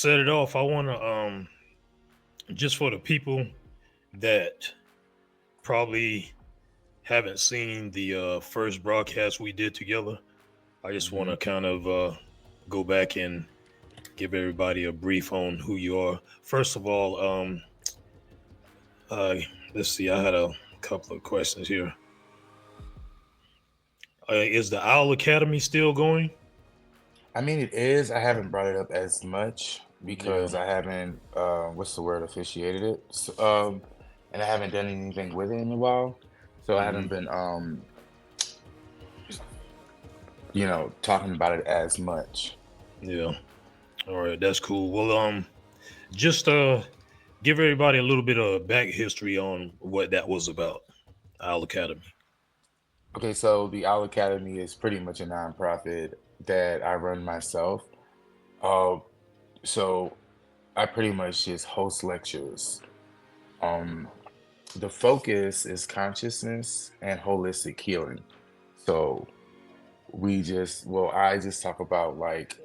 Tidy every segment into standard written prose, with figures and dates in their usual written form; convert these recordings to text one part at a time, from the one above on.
set it off, I want to just for the people that probably haven't seen the first broadcast we did together, I just want Hmm. to kind of go back and give everybody a brief on who you are. First of all, uh, let's see. I had a couple of questions here. Is the Owl Academy still going? I mean, it is. I haven't brought it up as much Yeah. because I haven't, what's the word, officiated it. And I haven't done anything with it in a while. So I Hmm. haven't been, talking about it as much. Yeah. All right. That's cool. Well, just give everybody a little bit of back history on what that was about. Owl Academy. Okay, so the Owl Academy is pretty much a nonprofit that I run myself. Uh, so I pretty much just host lectures. Um, the focus is consciousness and holistic healing. So I just talk about like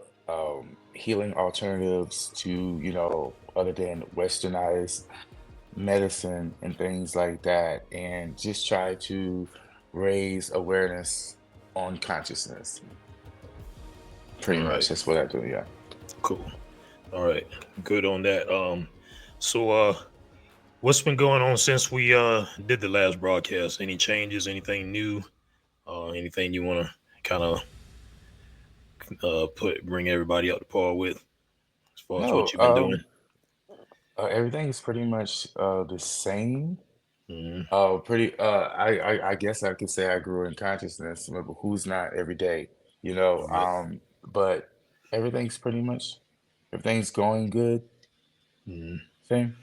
healing alternatives to, other than westernized medicine and things like that, and just try to raise awareness on consciousness. All Pretty right. much, that's what I do. Yeah. Cool. All right. Good on that. So what's been going on since we did the last broadcast? Any changes, anything new? Anything you want to kind of put bring everybody up to par with as far as No, what you've been doing? everything is pretty much the same. Hmm. I guess I could say I grew in consciousness, but who's not every day, you know? Right. But everything's pretty much everything's going good. Mhm. Same.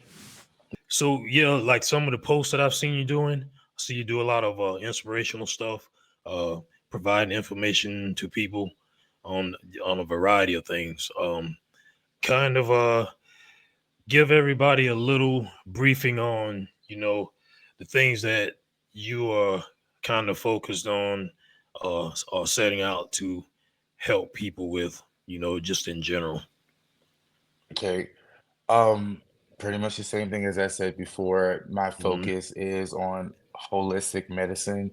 So yeah, like some of the posts that I've seen you doing, I see you do a lot of inspirational stuff, uh, providing information to people on a variety of things. Kind of give everybody a little briefing on the things that you are kind of focused on or setting out to help people with, just in general. Okay. Um, Pretty much the same thing as I said before. My Hmm. focus is on holistic medicine.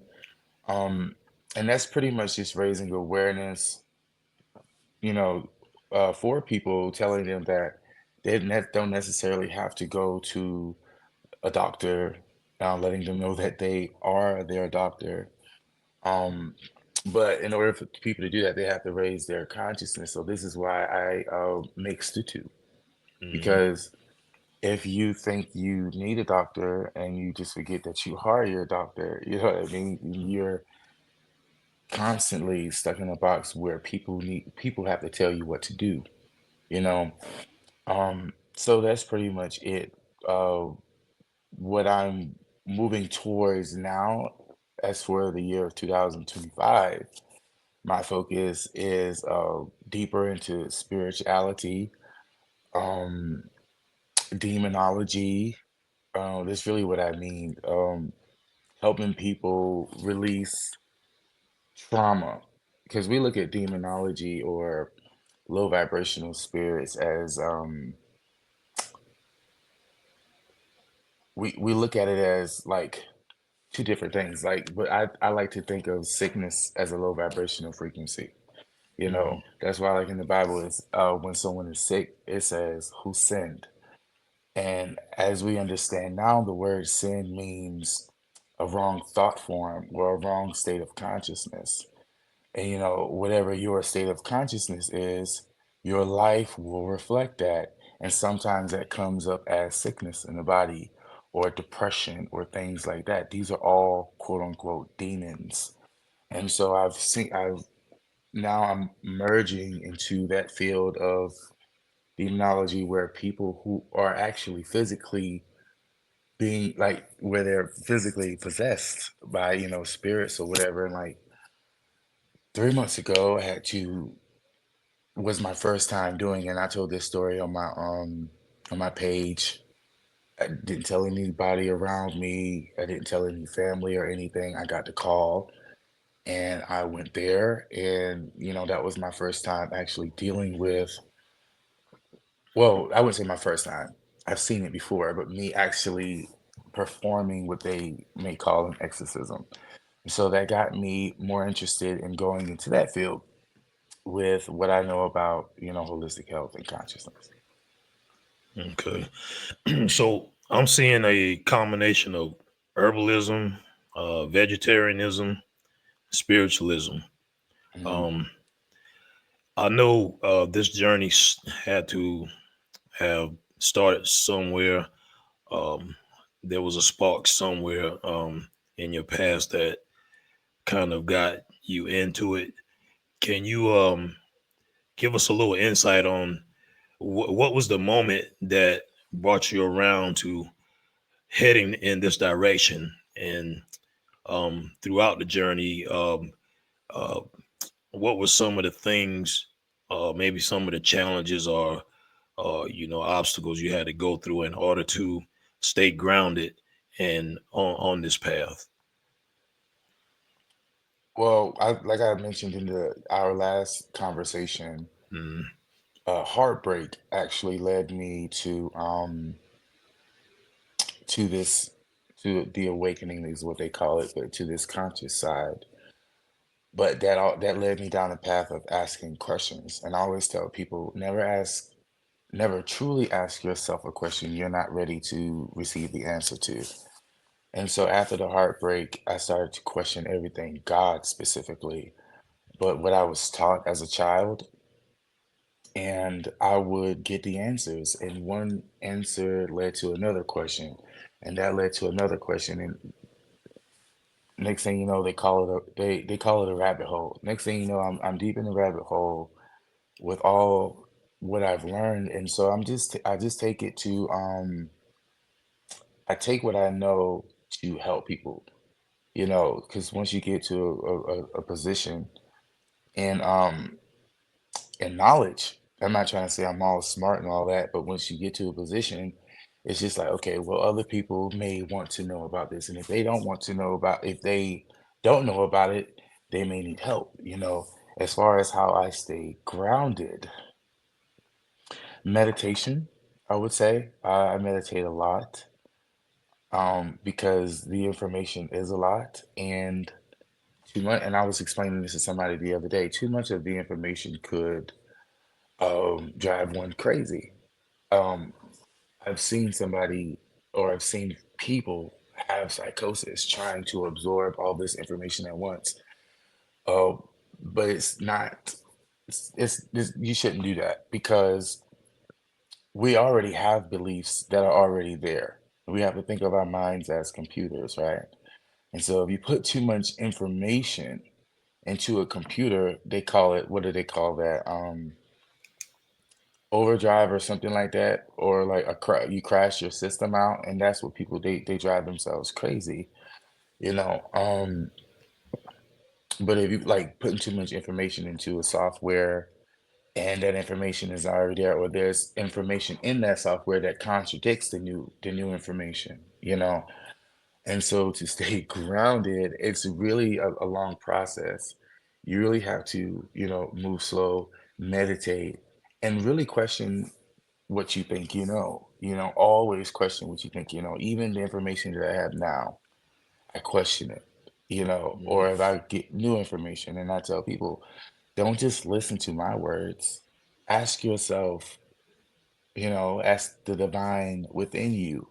Um, and that's pretty much just raising awareness, you know, for people, telling them that don't necessarily have to go to a doctor, letting them know that they are their doctor. Um, but in order for people to do that, they have to raise their consciousness. So this is why I mix the two, Hmm. because if you think you need a doctor and you just forget that you are your doctor, you know what I mean? You're constantly stuck in a box where people have to tell you what to do, you know? So that's pretty much it. What I'm moving towards now, as for the year of 2025, my focus is deeper into spirituality, um, demonology. That's really what I mean. Helping people release trauma, because we look at demonology or low vibrational spirits as we look at it as like two different things. Like, but I like to think of sickness as a low vibrational frequency. Hmm. That's why, like in the Bible, is when someone is sick, it says, "Who sinned?" And as we understand now, the word sin means a wrong thought form or a wrong state of consciousness. And whatever your state of consciousness is, your life will reflect that. And sometimes that comes up as sickness in the body or depression or things like that. These are all quote unquote demons. And so I've now I'm merging into that field of demonology where people who are actually physically being like where they're physically possessed by, spirits or whatever. And like 3 months ago, I had to was my first time doing it. And I told this story on my page. I didn't tell anybody around me. I didn't tell any family or anything. I got the call and I went there, and that was my first time actually dealing with Well, I wouldn't say my first time. I've seen it before, but me actually performing what they may call an exorcism. So that got me more interested in going into that field with what I know about, holistic health and consciousness. Okay. So I'm seeing a combination of herbalism, vegetarianism, spiritualism. Mhm. Um, I know this journey had to have started somewhere. Um, there was a spark somewhere in your past that kind of got you into it. Can you give us a little insight on what was the moment that brought you around to heading in this direction? And throughout the journey, uh, what were some of the things, maybe some of the challenges or obstacles you had to go through in order to stay grounded and on this path? Well, like I mentioned in our last conversation, Mm, heartbreak actually led me to this to the awakening is what they call it, but to this conscious side. But that led me down a path of asking questions. And I always tell people never truly ask yourself a question you're not ready to receive the answer to. And so after the heartbreak, I started to question everything, God specifically, but what I was taught as a child, and I would get the answers, and one answer led to another question, and that led to another question, and next thing you know, they call it a rabbit hole. Next thing you know, I'm deep in the rabbit hole with all what I've learned, and so I just take it to I take what I know to help people, because once you get to a position in in knowledge, I'm not trying to say I'm all smart and all that, but once you get to a position, it's just like, okay, well, other people may want to know about this, and if they don't know about it, they may need help. As far as how I stay grounded, meditation, I would say I meditate a lot, because the information is a lot, and too much. And I was explaining this to somebody the other day. Too much of the information could drive one crazy. Um, I've seen somebody, or I've seen people have psychosis trying to absorb all this information at once. Uh, but it's not. You shouldn't do that because we already have beliefs that are already there. We have to think of our minds as computers, right? And so if you put too much information into a computer, they call it, what do they call that? Overdrive or something like that, or like you crash your system out, and that's what people they drive themselves crazy, you know. But if you like putting too much information into a software and that information is already there, or there's information in that software that contradicts the new information, And so to stay grounded, it's really a long process. You really have to, move slow, meditate, and really question what you think you know. Always question what you think you know. Even the information that I have now, I question it, or if I get new information and I tell people, don't just listen to my words. Ask yourself, ask the divine within you,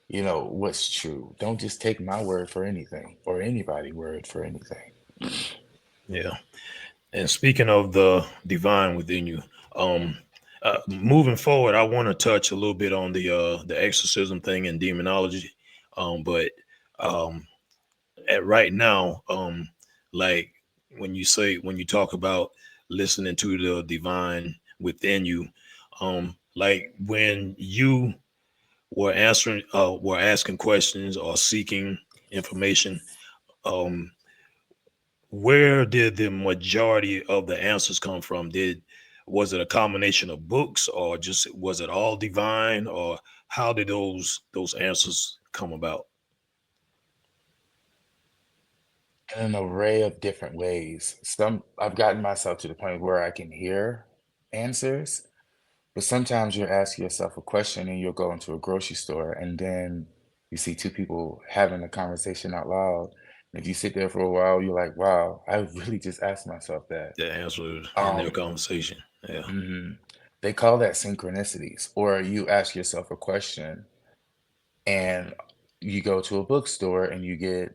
what's true. Don't just take my word for anything or anybody's word for anything. yeah. And speaking of the divine within you, um, moving forward, I want to touch a little bit on the exorcism thing and demonology. But um, at right now, like when you talk about listening to the divine within you, like when you were asking questions or seeking information, um, where did the majority of the answers come from? Was it a combination of books, or just was it all divine, or how did those answers come about? In an array of different ways. Some I've gotten myself to the point where I can hear answers, But sometimes you'll ask yourself a question and you'll go into a grocery store and then you see two people having a conversation out loud. And if you sit there for a while, you're like, wow, I really just asked myself that. The answer in their Um, conversation. Yeah. mhm. They call that synchronicities. Or you ask yourself a question and you go to a bookstore and you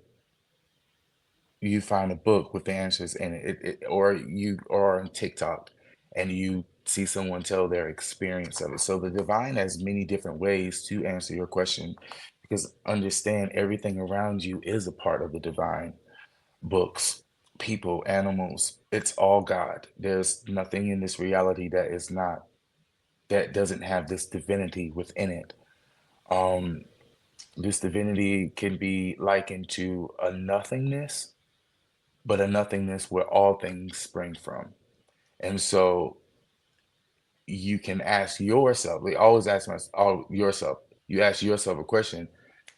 find a book with the answers in it, or you are on TikTok and you see someone tell their experience of it. So the divine has many different ways to answer your question because understand everything around you is a part of the divine. Books, people, animals, it's all God. There's nothing in this reality that is not, that doesn't have this divinity within it. Um, this divinity can be likened to a nothingness, but a nothingness where all things spring from. And so you can ask yourself, we always ask yourself, you ask yourself a question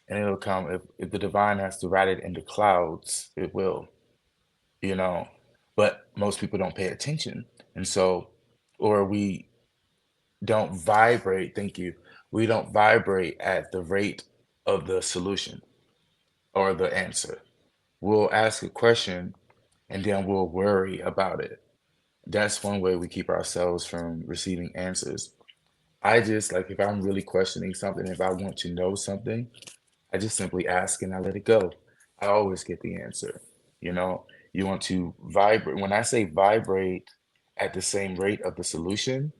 and it'll come. If the divine has to write it in the clouds, it will, you know. But most people don't pay attention. And so, or we don't vibrate, thank you, we don't vibrate at the rate of the solution or the answer. We'll ask a question and then we'll worry about it. That's one way we keep ourselves from receiving answers. I just like if I'm really questioning something, if I want to know something, I just simply ask and I let it go. I always get the answer. You know, you want to vibrate. When I say vibrate at the same rate of the solution,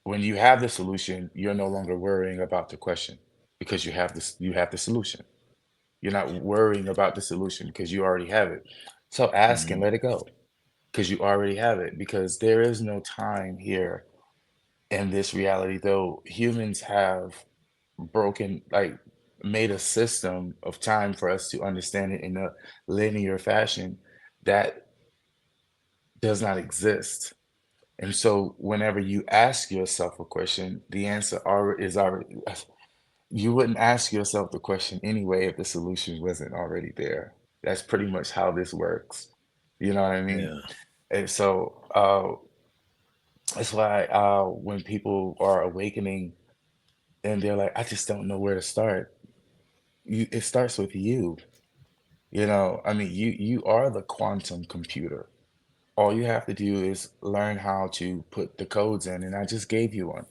when you have the solution, you're no longer worrying about the question because you have the solution. You're not worrying about the solution because you already have it. So ask and Mhm. let it go because you already have it because there is no time here in this reality, though humans have broken, like, made a system of time for us to understand it in a linear fashion that does not exist. And so, whenever you ask yourself a question, the answer is already. You wouldn't ask yourself the question anyway if the solution wasn't already there. That's pretty much how this works. You know what I mean? Yeah. And so that's why when people are awakening and they're like, I just don't know where to start. It starts with you. You know, I mean, you are the quantum computer. All you have to do is learn how to put the codes in, and I just gave you one.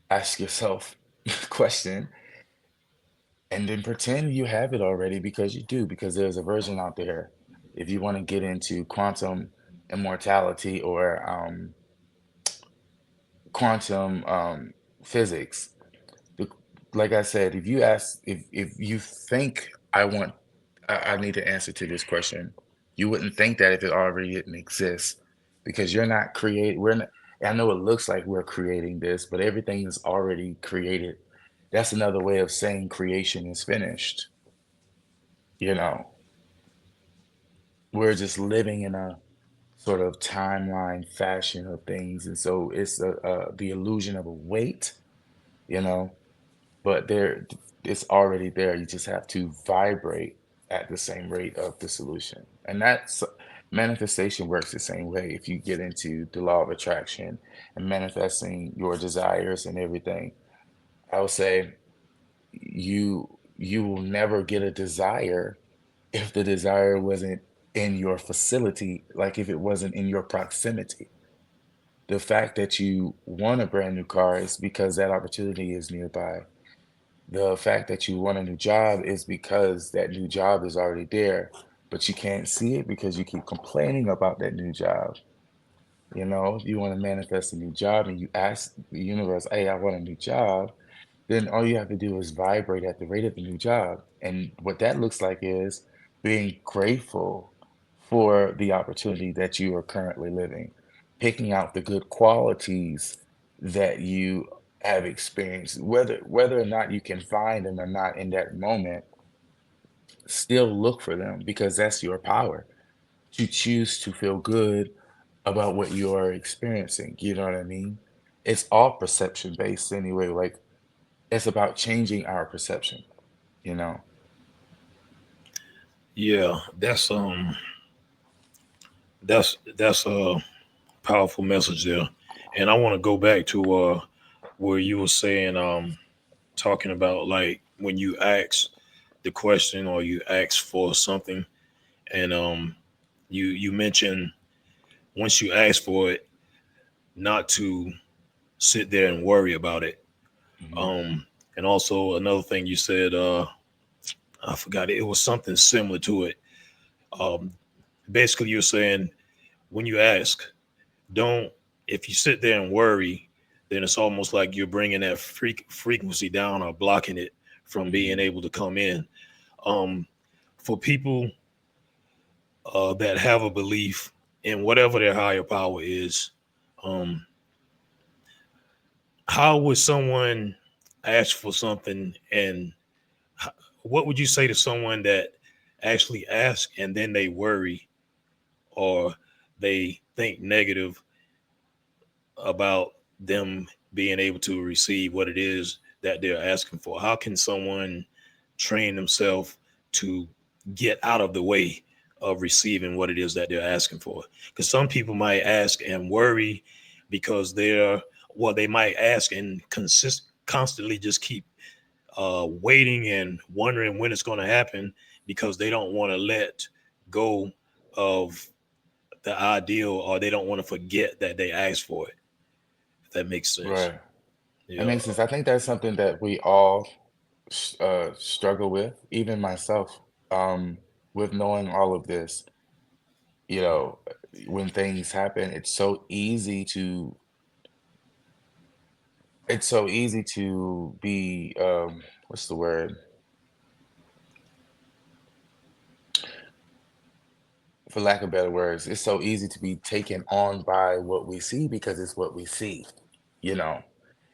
Ask yourself a question and then pretend you have it already because you do, because there's a version out there. If you want to get into quantum immortality or quantum physics, the, like I said, if you ask, if you think I need the answer to this question, you wouldn't think that if it already didn't exist, because you're not create. We're not. I know it looks like we're creating this, but everything is already created. That's another way of saying creation is finished. You know, we're just living in a sort of timeline fashion of things, and so it's the illusion of a weight. You know, but it's already there. You just have to vibrate at the same rate of the solution. And that's manifestation works the same way. If you get into the law of attraction and manifesting your desires and everything, I would say you will never get a desire if the desire wasn't in your facility, like if it wasn't in your proximity. The fact that you want a brand new car is because that opportunity is nearby. The fact that you want a new job is because that new job is already there, but you can't see it because you keep complaining about that new job. You know, if you want to manifest a new job and you ask the universe, hey, I want a new job, then all you have to do is vibrate at the rate of the new job. And what that looks like is being grateful for the opportunity that you are currently living, picking out the good qualities that you have experienced, whether or not you can find them or not in that moment, still look for them because that's your power to choose to feel good about what you are experiencing. You know what I mean? It's all perception based anyway. Like it's about changing our perception, you know? Yeah. That's a powerful message there. And I want to go back to where you were saying, talking about like when you ask the question or you ask for something, and you mentioned once you ask for it, not to sit there and worry about it. Mhm. Um, and also another thing you said, I forgot it. It was something similar to it. Um, Basically, you're saying when you ask, don't. If you sit there and worry, then it's almost like you're bringing that frequency down or blocking it from being Mhm. able to come in. Um, for people that have a belief in whatever their higher power is, um, how would someone ask for something, and what would you say to someone that actually asks and then they worry or they think negative about them being able to receive what it is that they're asking for? How can someone train themselves to get out of the way of receiving what it is that they're asking for? Because some people might ask and worry because they're, well, they might ask and constantly just keep waiting and wondering when it's going to happen because they don't want to let go of the ideal, or they don't want to forget that they asked for it. If that makes sense. Right. That Yeah. makes sense. I think that's something that we all struggle with, even myself, with knowing all of this. You know, when things happen, it's so easy to be, what's the word? For lack of better words, it's so easy to be taken on by what we see because it's what we see. You know,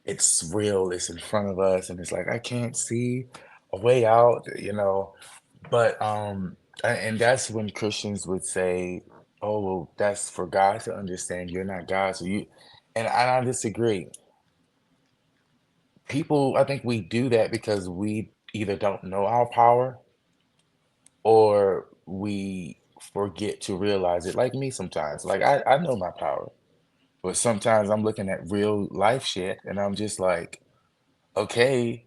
it's real, it's in front of us, and it's like, I can't see a way out, But and that's when Christians would say, "Oh, well, that's for God to understand. You're not God, so you." And I disagree. I think we do that because we either don't know our power or we forget to realize it. Like me sometimes. Like I know my power, but sometimes I'm looking at real life shit and I'm just like, okay,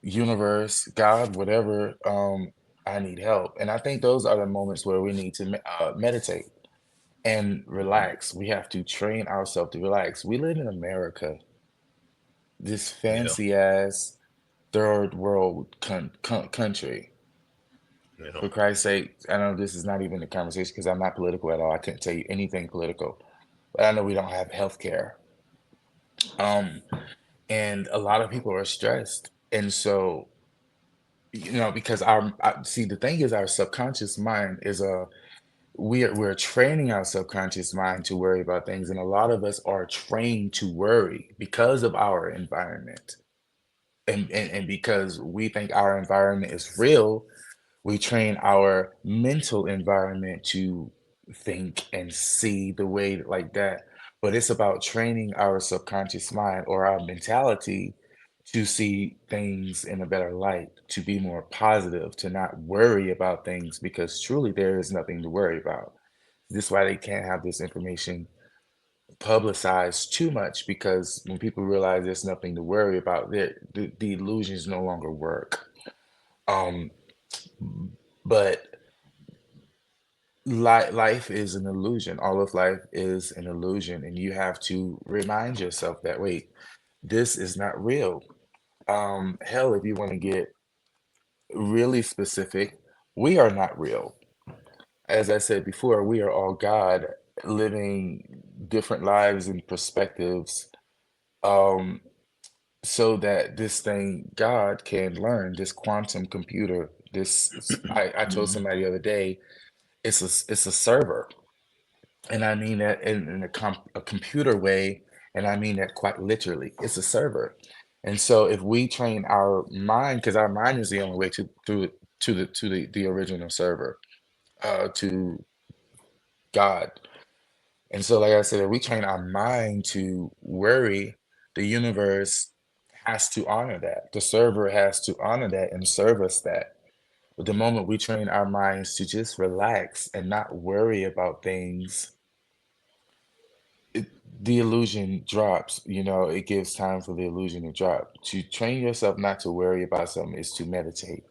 universe, God, whatever, I need help. And I think those are the moments where we need to meditate and relax. We have to train ourselves to relax. We live in America, this Yeah. fancy ass third world country. Yeah. For Christ's sake, I know this is not even a conversation because I'm not political at all. I can't tell you anything political, but I know we don't have health care. Um, and a lot of people are stressed. And so, because see, the thing is, our subconscious mind is we're training our subconscious mind to worry about things, and a lot of us are trained to worry because of our environment, and because we think our environment is real, we train our mental environment to think and see the way like that. But it's about training our subconscious mind or our mentality to see things in a better light, to be more positive, to not worry about things because truly there is nothing to worry about. This is why they can't have this information publicized too much because when people realize there's nothing to worry about, the illusions no longer work. Um, but life is an illusion. All of life is an illusion, and you have to remind yourself that wait, this is not real. Hell, if you want to get really specific, we are not real. As I said before, we are all God living different lives and perspectives, um, so that this thing God can learn, this quantum computer. I told Mhm. somebody the other day, it's a server. And I mean that in a computer way, and I mean that quite literally. It's a server. And so if we train our mind, because our mind is the only way to the original server, to God. And so, like I said, if we train our mind to worry, the universe has to honor that. The server has to honor that and serve us that. But the moment we train our minds to just relax and not worry about things, the illusion drops, it gives time for the illusion to drop. To train yourself not to worry about something is to meditate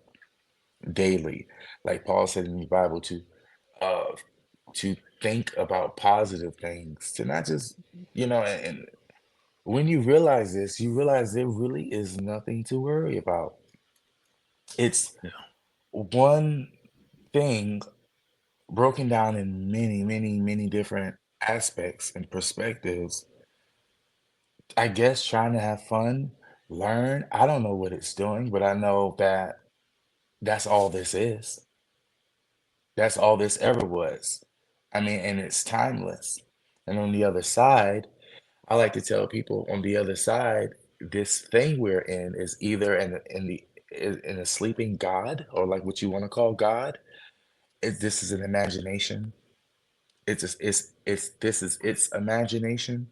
daily. Like Paul said in the Bible, uh to think about positive things, to not just, and when you realize this, you realize there really is nothing to worry about. It's Yeah. one thing broken down in many, many, many different aspects and perspectives. I guess trying to have fun, learn. I don't know what it's doing, but I know that that's all this is. That's all this ever was. I mean, and it's timeless. And on the other side, I like to tell people on the other side, this thing we're in is either in a sleeping God, or like what you want to call God. This is an imagination. It's this is its imagination,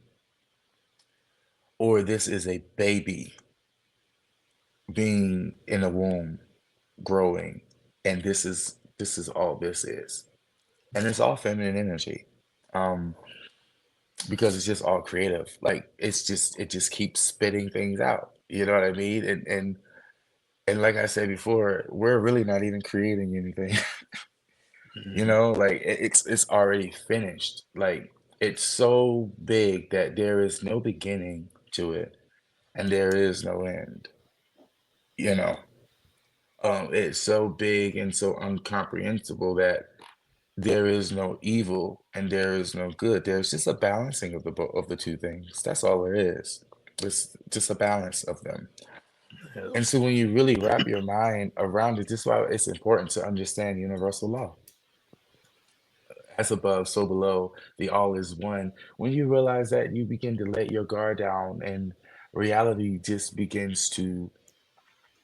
or this is a baby being in a womb growing, and this is all this is, and it's all feminine energy, um because it's just all creative. Like it just keeps spitting things out, you know what I mean? And like I said before, we're really not even creating anything. Mhm. Like it's already finished. Like it's so big that there is no beginning to it, and there is no end. you know it's so big and so incomprehensible that there is no evil and there is no good. There's just a balancing of the two things. That's all there is. It's just a balance of them. Yeah. And so when you really wrap your mind around it, this is why it's important to understand universal law. As above, so below, the all is one. When you realize that, you begin to let your guard down, and reality just begins to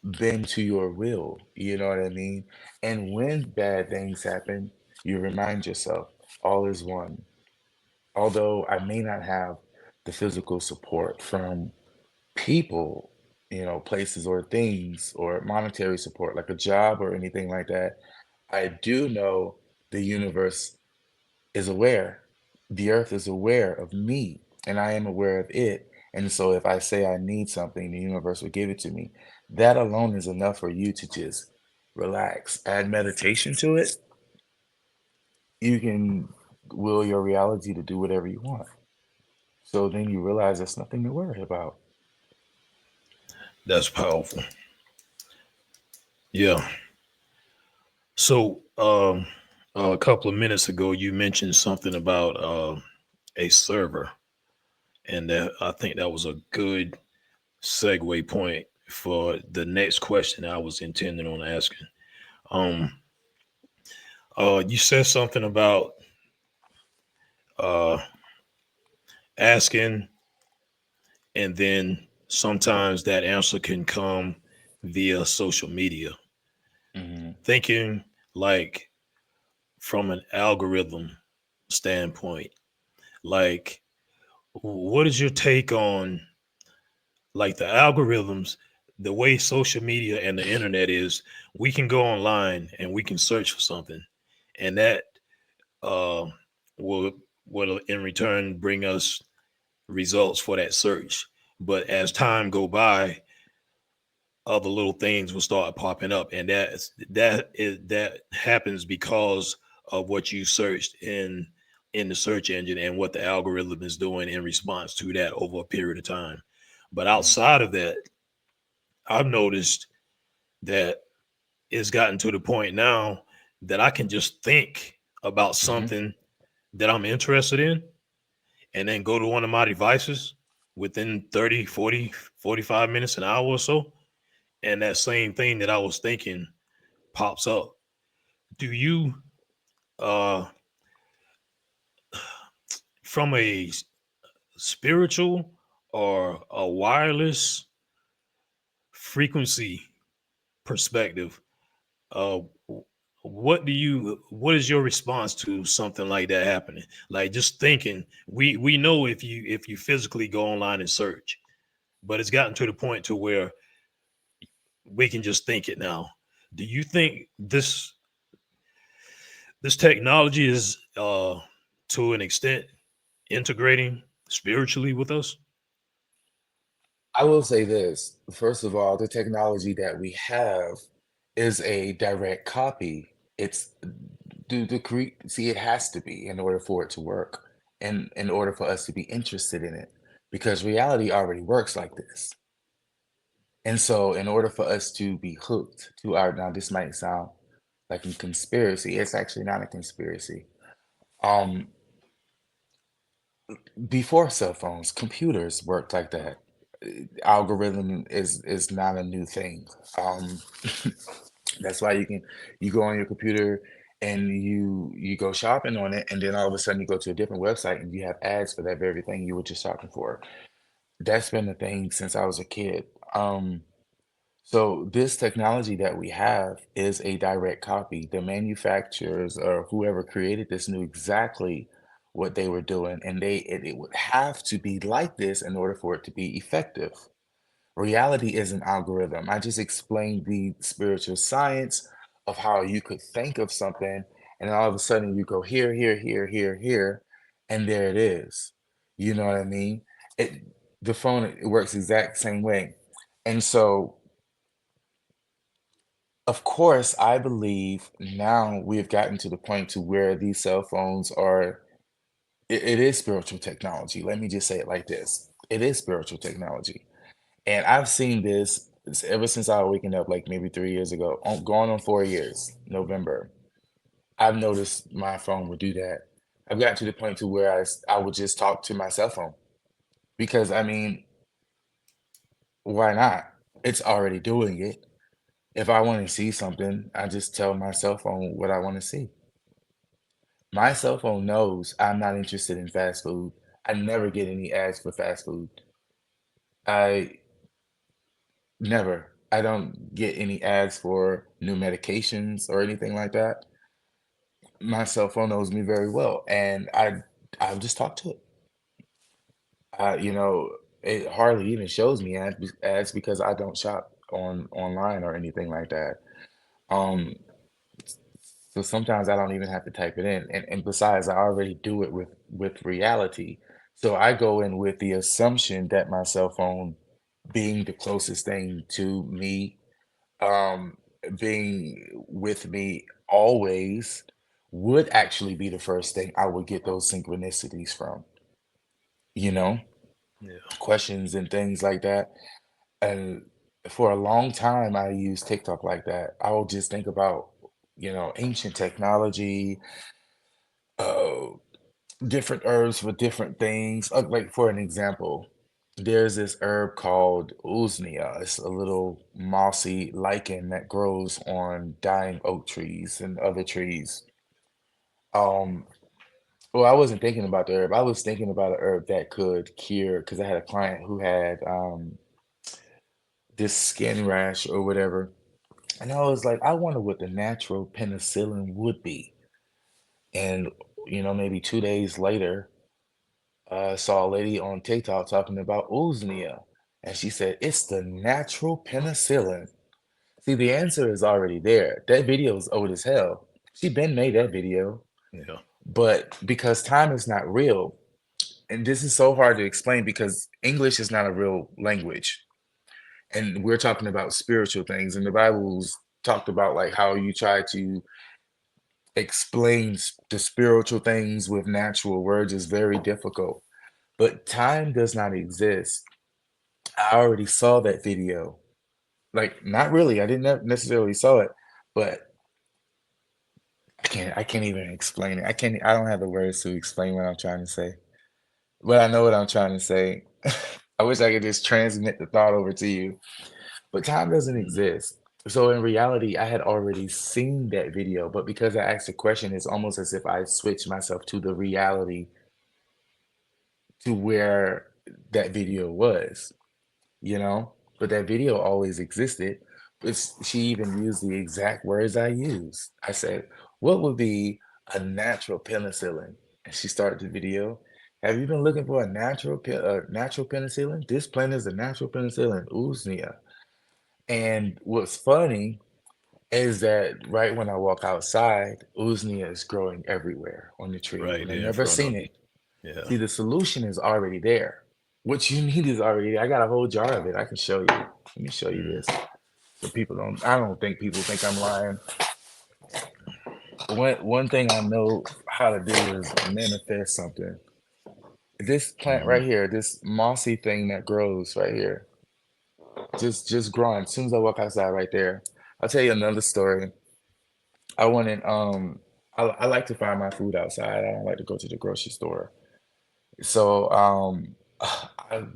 bend to your will. You know what I mean? And when bad things happen, you remind yourself, all is one. Although I may not have the physical support from people, places or things, or monetary support like a job or anything like that, I do know the universe is aware. The earth is aware of me, and I am aware of it. And so if I say I need something, the universe will give it to me. That alone is enough for you to just relax. Add meditation to it. You can will your reality to do whatever you want. So then you realize there's nothing to worry about. That's powerful. Yeah. So, a couple of minutes ago, you mentioned something about a server, and that I think that was a good segue point for the next question I was intending on asking. Um, you said something about uh, asking, and then sometimes that answer can come via social media. Hmm. Thinking like from an algorithm standpoint, like what is your take on like the algorithms, the way social media and the internet is? We can go online and we can search for something, and that uh, will in return bring us results for that search. But as time go by, other little things will start popping up, and that happens because of what you searched in the search engine and what the algorithm is doing in response to that over a period of time. But outside of that, I've noticed that it's gotten to the point now that I can just think about Hmm. something that I'm interested in and then go to one of my devices within 30, 40, 45 minutes, an hour or so. And that same thing that I was thinking pops up. Do you, uh, from a spiritual or a wireless frequency perspective, uh, what is your response to something like that happening? Like just thinking, we know if you physically go online and search, but it's gotten to the point to where we can just think it now. Do you think this technology is to an extent integrating spiritually with us? I will say this. First of all, the technology that we have is a direct copy. It's see, it has to be in order for it to work, and in order for us to be interested in it, because reality already works like this. And so, in order for us to be hooked to our, now this might sound like a conspiracy. It's actually not a conspiracy. Um, Before cell phones, computers worked like that. Algorithm is not a new thing. Um, that's why you go on your computer and you go shopping on it, and then all of a sudden you go to a different website and you have ads for that very thing you were just shopping for. That's been the thing since I was a kid. So this technology that we have is a direct copy. The manufacturers or whoever created this knew exactly what they were doing, and it would have to be like this in order for it to be effective. Reality is an algorithm. I just explained the spiritual science of how you could think of something, and then all of a sudden you go here, here, here, here, here, and there it is. You know what I mean? It the phone, it works exact same way. And so of course, I believe now we have gotten to the point to where these cell phones are, it is spiritual technology. Let me just say it like this. It is spiritual technology. And I've seen this ever since I was waking up, like maybe 3 years ago, going on 4 years, November. I've noticed my phone would do that. I've gotten to the point to where I would just talk to my cell phone because I mean, why not? It's already doing it. If I want to see something, I just tell my cell phone what I want to see. My cell phone knows I'm not interested in fast food. I never get any ads for fast food. I never. I don't get any ads for new medications or anything like that. My cell phone knows me very well, and I'll just talk to it. You know, it hardly even shows me ads because I don't shop online or anything like that. Um, So sometimes I don't even have to type it in. And besides, I already do it with reality. So I go in with the assumption that my cell phone being the closest thing to me, um, being with me always would actually be the first thing I would get those synchronicities from, you know, Yeah. questions and things like that. And for a long time, I used TikTok like that. I will just think about, ancient technology, uh, different herbs for different things. Like for an example, there's this herb called usnea. It's a little mossy lichen that grows on dying oak trees and other trees. Um, well, I wasn't thinking about the herb. I was thinking about a herb that could cure because I had a client who had this skin rash or whatever. And I was like, I wonder what the natural penicillin would be. And, maybe 2 days later, I saw a lady on TikTok talking about Uznia, and she said, it's the natural penicillin. See, the answer is already there. That video is old as hell. She been made that video, Yeah. but because time is not real, and this is so hard to explain because English is not a real language, and we're talking about spiritual things, and the Bible's talked about like how you try to explain the spiritual things with natural words is very difficult. But time does not exist. I already saw that video. Like, not really. I didn't necessarily saw it, but I can't even explain it. I don't have the words to explain what I'm trying to say. But I know what I'm trying to say. I wish I could just transmit the thought over to you. But time doesn't Mm. exist. So in reality, I had already seen that video, but because I asked a question, it's almost as if I switched myself to the reality to where that video was. But that video always existed. She even used the exact words I used. I said, what would be a natural penicillin? And she started the video. Have you been looking for a natural penicillin? This plant is a natural penicillin, Usnia. And what's funny is that right when I walk outside, Usnia is growing everywhere on the tree, Right and I there in never front seen of you. it. Yeah. See, the solution is already there. What you need is already there. I got a whole jar of it. I can show you. Let me show you Mm, this. So people don't. I don't think people think I'm lying. One thing I know how to do is manifest something. This plant mhm. right here, this mossy thing that grows right here, just growing. As soon as I walk outside, right there. I'll tell you another story. I wanted I like to find my food outside. I don't like to go to the grocery store. So I'm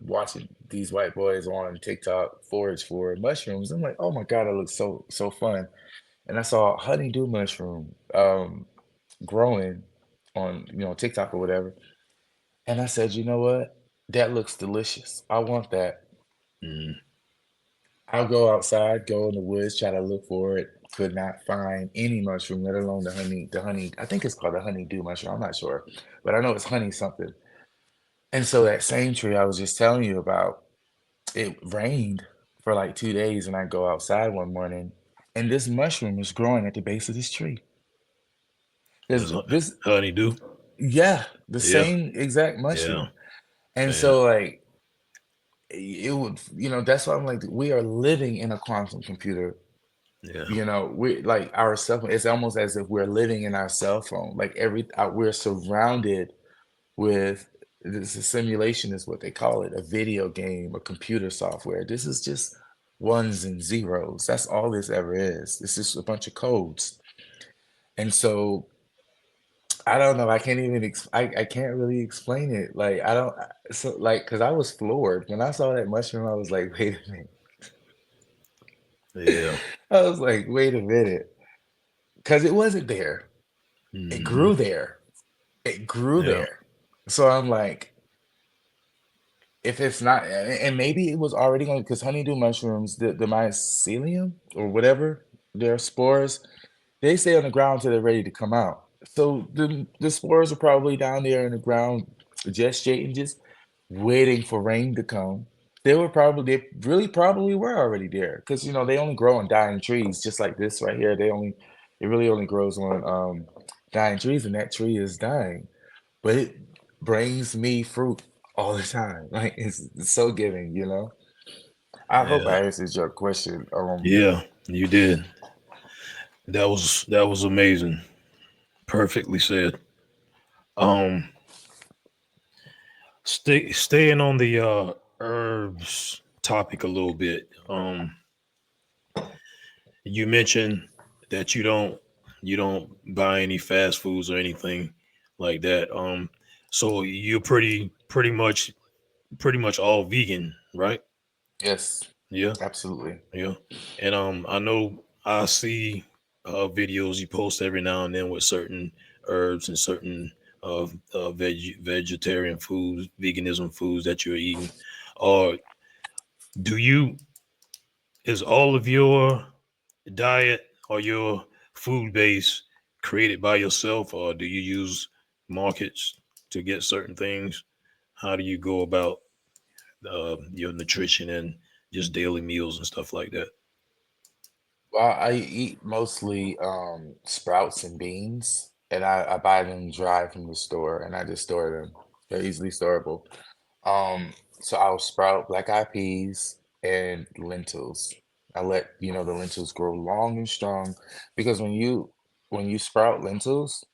watching these white boys on TikTok forage for mushrooms. I'm like, oh my God, it looks so fun. And I saw honeydew mushroom growing on TikTok or whatever. And I said, you know what? That looks delicious. I want that. Mm, I'll go outside, go in the woods, try to look for it. Could not find any mushroom, let alone the honey. The honey, I think it's called the honeydew mushroom. I'm not sure, but I know it's honey something. And so that same tree I was just telling you about, it rained for like 2 days, and I go outside one morning, and this mushroom is growing at the base of this tree. that's Because this, honeydew. yeah, the Yeah. same exact Yeah. mushroom. And Man. so like it would, that's why I'm like, we are living in a quantum computer. Yeah. We like our cell phone. It's almost as if we're living in our cell phone. Like we're surrounded with this. A simulation is what they call it, a video game, a computer software. This is just ones and zeros. That's all this ever is. It's just a bunch of codes. And so I don't know. I can't even. I can't really explain it. Like I don't. So like, cause I was floored when I saw that mushroom. I was like, wait a minute. Yeah. I was like, wait a minute, cause it wasn't there. It Hmm. grew there. It grew Yeah. there. So I'm like, if it's not, and maybe it was already going because honeydew mushrooms, the mycelium or whatever, their spores, they stay on the ground till they're ready to come out. So the spores are probably down there in the ground, gestating, just waiting for rain to come. They really probably were already there because they only grow on dying trees, just like this right here. It really only grows on dying trees, and that tree is dying, but it brings me fruit all the time. Like it's so giving. I hope Yeah. I answered your question. Yeah. You did. That was amazing. Perfectly said. Um, staying on the herbs topic a little bit. You mentioned that you don't buy any fast foods or anything like that. So you're pretty much all vegan, right? Yes, Yeah. absolutely. Yeah. And I know I see videos you post every now and then with certain herbs and certain vegetarian foods, veganism foods that you're eating. Or do you is all of your diet or your food base created by yourself, or do you use markets to get certain things? How do you go about your nutrition and just daily meals and stuff like that? Well, I eat mostly sprouts and beans, and I buy them dry from the store, and I just store them. They're easily storable. Um, so I'll sprout black eyed peas and lentils. I let the lentils grow long and strong because when you sprout lentils,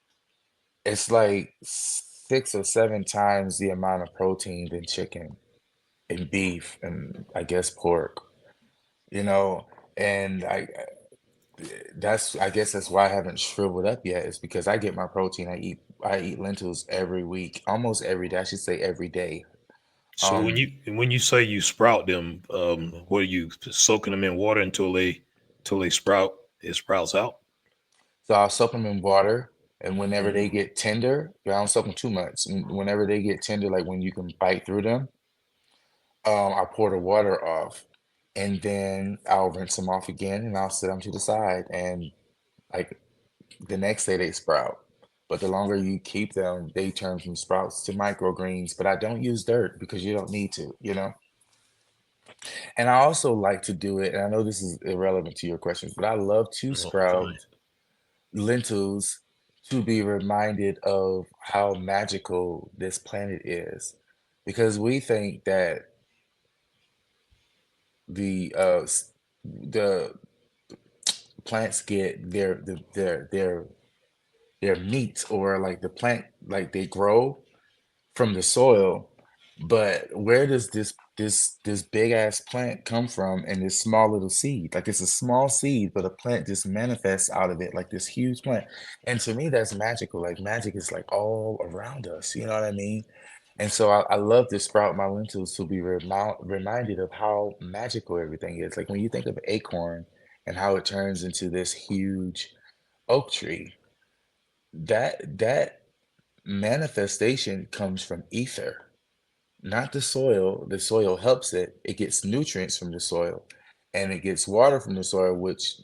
it's like 6 or 7 times the amount of protein than chicken and beef and I guess pork, you know, and I guess that's why I haven't shriveled up yet, is because I get my protein. I eat lentils every week, almost every day. I should say every day. So when Um, you say you sprout them, what are you soaking them in water until they sprout? It sprouts out. so I'll soak them in water, and whenever they Mm. get tender, I don't soak them too much. And whenever they get tender, like when you can bite through them, I pour the water off, and then I'll rinse them off again, and I'll set them to the side, and like the next day they sprout. But the longer you keep them, they turn from sprouts to microgreens. But I don't use dirt because you don't need to. And I also like to do it, and I know this is irrelevant to your questions, but I love to Oh, fine. sprout lentils to be reminded of how magical this planet is, because we think that the the plants get their meat, or like the plant, like they grow from the soil, but where does this big ass plant come from in this small little seed? Like it's a small seed, but a plant just manifests out of it like this huge plant. And to me, that's magical. Like magic is like all around us. You know what I mean? And so I love to sprout my lentils to be reminded of how magical everything is. Like when you think of acorn and how it turns into this huge oak tree, that manifestation comes from ether, not the soil. The soil helps it. It gets nutrients from the soil, and it gets water from the soil, which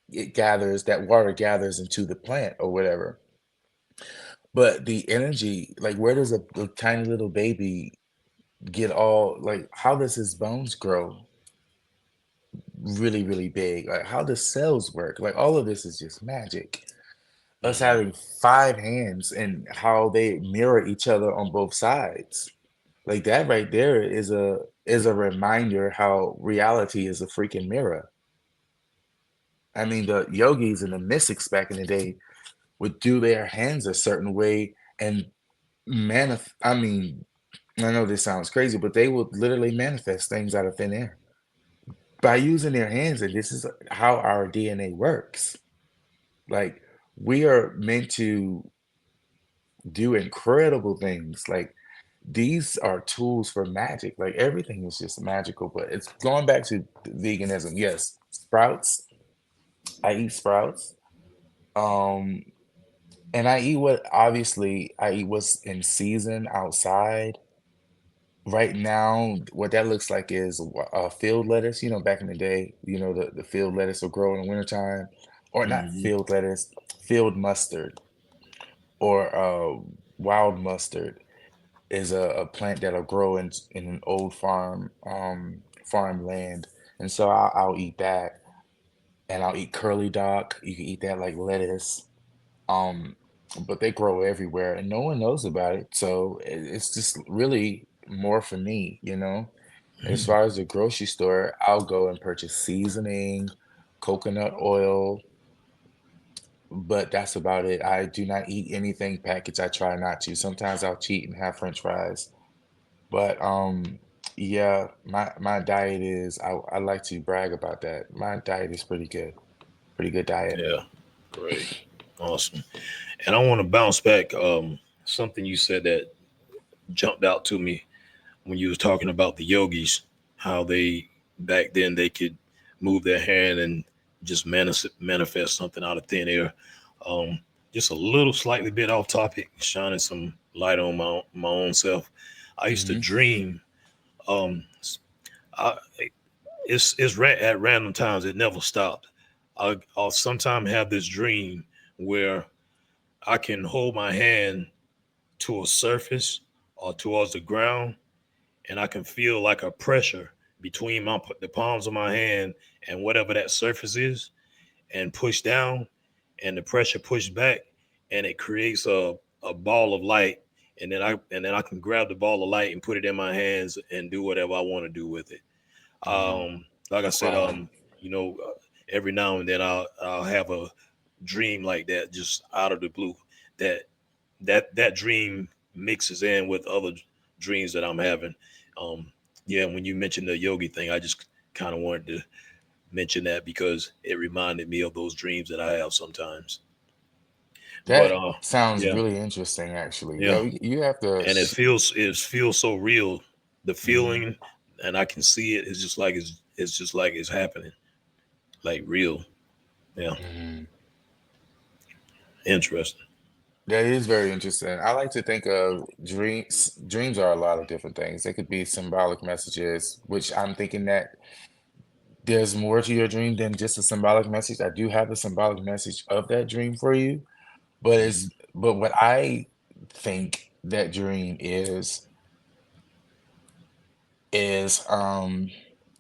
that water gathers into the plant or whatever. But the energy, like where does a tiny little baby get all, like how does his bones grow really, really big? Like how does cells work? Like all of this is just magic. Us Hmm. having 5 hands and how they mirror each other on both sides. Like that right there is a reminder how reality is a freaking mirror. I mean, the yogis and the mystics back in the day would do their hands a certain way and I mean, I know this sounds crazy, but they would literally manifest things out of thin air by using their hands, and this is how our DNA works. Like we are meant to do incredible things. Like these are tools for magic. Like everything is just magical, but it's going back to veganism. Yes, sprouts. I eat sprouts. Um, and I eat I eat what's in season outside. Right now, what that looks like is field lettuce. You know, back in the day, the field lettuce will grow in the wintertime, or not Hmm. field lettuce, field mustard, or wild mustard is a plant that'll grow in an old farmland, and so I'll eat that, and I'll eat curly dock. You can eat that like lettuce, um, but they grow everywhere, and no one knows about it. So it's just really more for me, you know. As far as the grocery store, I'll go and purchase seasoning, coconut oil, but that's about it. I do not eat anything packaged. I try not to. Sometimes I'll cheat and have French fries. But yeah, my diet is I like to brag about that. My diet is pretty good. Pretty good diet. Yeah, great, awesome. And I want to bounce back. Something you said that jumped out to me when you was talking about the yogis, how they back then they could move their hand and just manifest something out of thin air. Um, just a little slightly bit off topic, shining some light on my own self. I used to Hmm. dream. Um, I, at random times. It never stopped. I'll sometimes have this dream where I can hold my hand to a surface or towards the ground, and I can feel like a pressure between the palms of my hand and whatever that surface is, and push down, and the pressure push back, and it creates a ball of light, and then I can grab the ball of light and put it in my hands and do whatever I want to do with it. Hmm. Like I said, Wow. you know, every now and then I'll have a dream like that just out of the blue. That that dream mixes in with other dreams that I'm having. Um, yeah, when you mentioned the yogi thing, I just kind of wanted to mention that because it reminded me of those dreams that I have sometimes. But That sounds yeah, really interesting, actually. yeah, Yeah, you have to. and it feels so real. The Mhm. feeling, and I can see it. It's just like it's happening, like real. Yeah, Mhm. interesting. That is very interesting. I like to think of dreams. Dreams are a lot of different things. They could be symbolic messages, which I'm thinking that there's more to your dream than just a symbolic message. I do have a symbolic message of that dream for you, Mhm. but what I think that dream is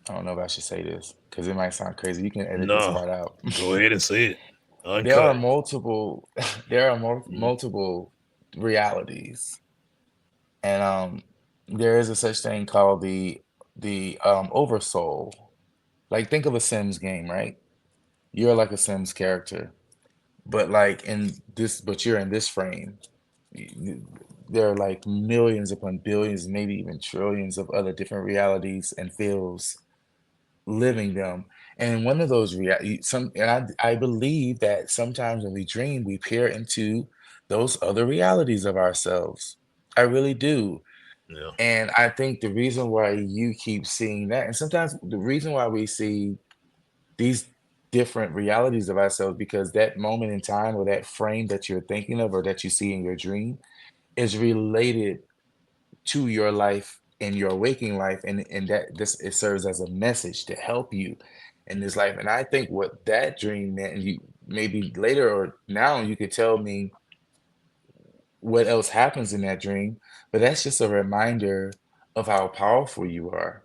I don't know if I should say this because it might sound crazy. You can edit this No, part out. go ahead and say it. there are Uncut. multiple there are Mhm. multiple realities, and there is a such thing called the oversoul. Like think of a Sims game, right? You're like a Sims character, but you're in this frame. There are like millions upon billions, maybe even trillions of other different realities and fields living them. And one of those I believe that sometimes when we dream, we peer into those other realities of ourselves. I really do. Yeah. And I think the reason why you keep seeing that, and sometimes the reason why we see these different realities of ourselves, because that moment in time or that frame that you're thinking of or that you see in your dream is related to your life and your waking life, and that this it serves as a message to help you in this life. And I think what that dream meant, and you maybe later or now you could tell me what else happens in that dream, but that's just a reminder of how powerful you are,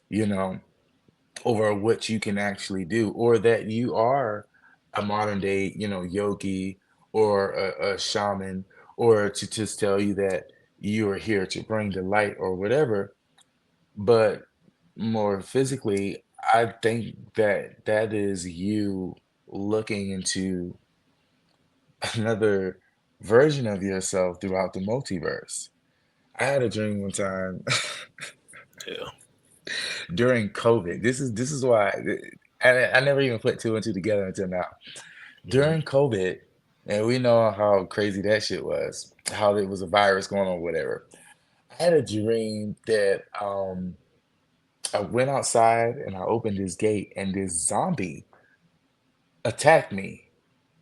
you know, over what you can actually do, or that you are a modern day, yogi or a shaman, or to just tell you that you are here to bring the light or whatever. But more physically, I think that that is you looking into another version of yourself throughout the multiverse. I had a dream one time Yeah. during COVID. This is why I never even put two and two together until now. Hmm. During COVID, and we know how crazy that shit was, how there was a virus going on, whatever. I had a dream that I went outside and I opened this gate and this zombie attacked me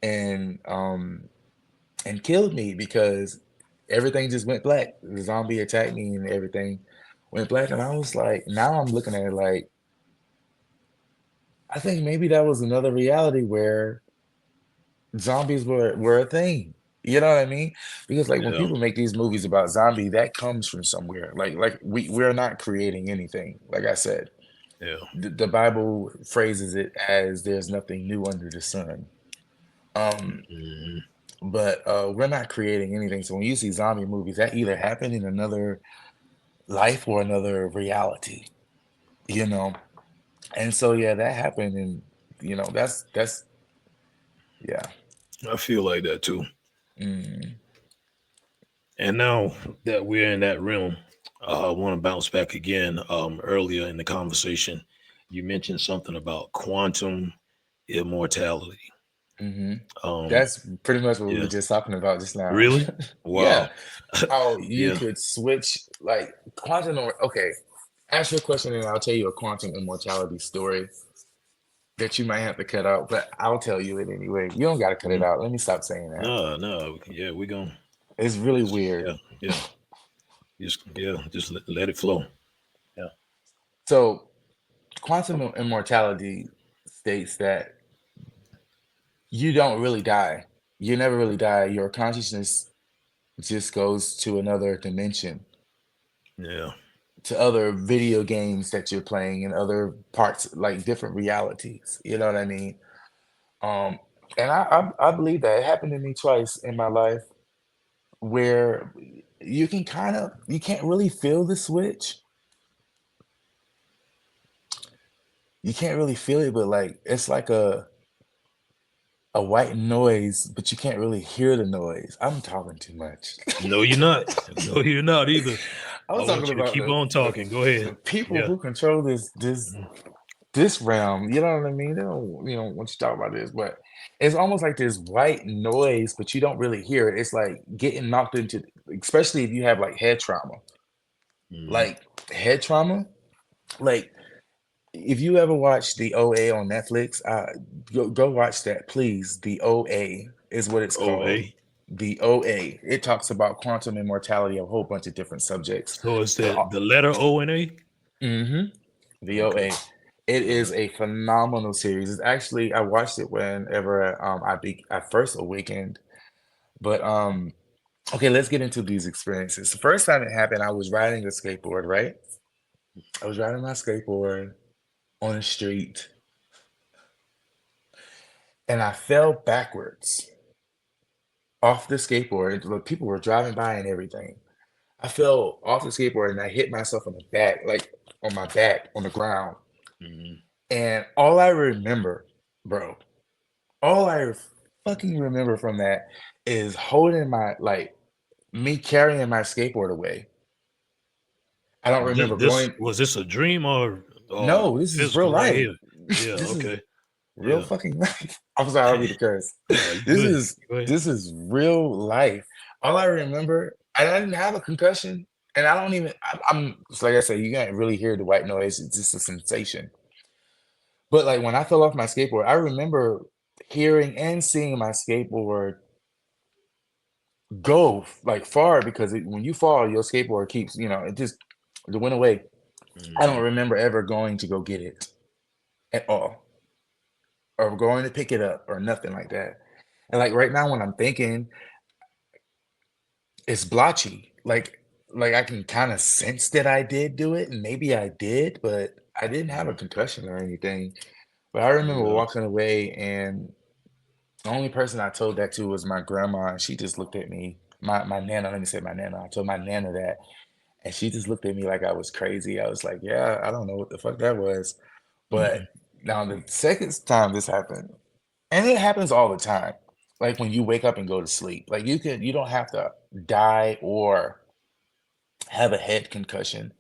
and killed me because everything just went black. The zombie attacked me and everything went black. And I was like, now I'm looking at it like, I think maybe that was another reality where zombies were a thing. You know what I mean? Because like when Yeah. people make these movies about zombie, that comes from somewhere. Like we're not creating anything. Like I said, Yeah. the Bible phrases it as there's nothing new under the sun. Um, Hmm. but we're not creating anything. So when you see zombie movies, that either happened in another life or another reality, you know. And so yeah, that happened, and that's yeah. I feel like that too. Mm, And now that we're in that realm, I want to bounce back again. Earlier in the conversation, you mentioned something about quantum immortality. hmm Um, That's pretty much what we were yeah. just talking about just now. Really? Yeah, Wow. how you Yeah. could switch like quantum or okay. Ask your question and I'll tell you a quantum immortality story that you might have to cut out, but I'll tell you it anyway. You don't got to cut it Mhm. out. Let me stop saying that. No, no. Yeah, we're going to It's really just, weird. yeah, yeah. Just let it flow. Yeah. So, quantum immortality states that you don't really die. You never really die. Your consciousness just goes to another dimension, Yeah. to other video games that you're playing in other parts, like different realities. You know what I mean? Um, and I believe that it happened to me twice in my life where you can't really feel the switch. You can't really feel it, but like it's like a white noise, but you can't really hear the noise. I'm talking too much. No, you're not. No, you're not either. I I was talking want you to about keep on talking. Go the ahead. people Yeah. who control this realm. You know what I mean? They don't want you to talk about this, but it's almost like this white noise, but you don't really hear it. It's like getting knocked into, especially if you have like head trauma. Hmm. Like head trauma, like if you ever watched the OA on Netflix, go watch that, please. The OA is what it's called. OA. The OA. It talks about quantum immortality, a whole bunch of different subjects. So it's But the letter O and A? mm-hmm, the Okay. OA. It All is right. a phenomenal series. It's actually I watched it whenever I first awakened. But okay, let's get into these experiences. The first time it happened, I was riding a skateboard, right? I was riding my skateboard on the street and I fell backwards off the skateboard. Look, people were driving by and everything. I fell off the skateboard and I hit myself on the back, like on my back on the ground. Mm-hmm. And all I remember, bro, all I fucking remember from that is holding my, like, me carrying my skateboard away. I don't remember This going, was this a dream or no, this is real physical right life. here? Yeah. This is Okay. real Yeah. fucking life. I'm sorry, I don't mean to curse. No, you This good. is Go ahead. this is real life. All I remember, and I didn't have a concussion, and I don't even. I'm it's like I said, you can't really hear the white noise. It's just a sensation. But like when I fell off my skateboard, I remember hearing and seeing my skateboard go like far because when you fall, your skateboard keeps, it just it went away. I don't Mm-hmm. remember ever going to go get it at all, or going to pick it up, or nothing like that. And like right now, when I'm thinking, it's blotchy. Like I can kind of sense that I did do it, and maybe I did, but I didn't have a Mm-hmm. concussion or anything. But I remember Yeah. walking away, and the only person I told that to was my grandma, and she just looked at me. My nana, let me say my nana. I told my nana that, and she just looked at me like I was crazy. I was like, "Yeah, I don't know what the fuck that was." But now the second time this happened, and it happens all the time. Like when you wake up and go to sleep. Like you don't have to die or have a head concussion,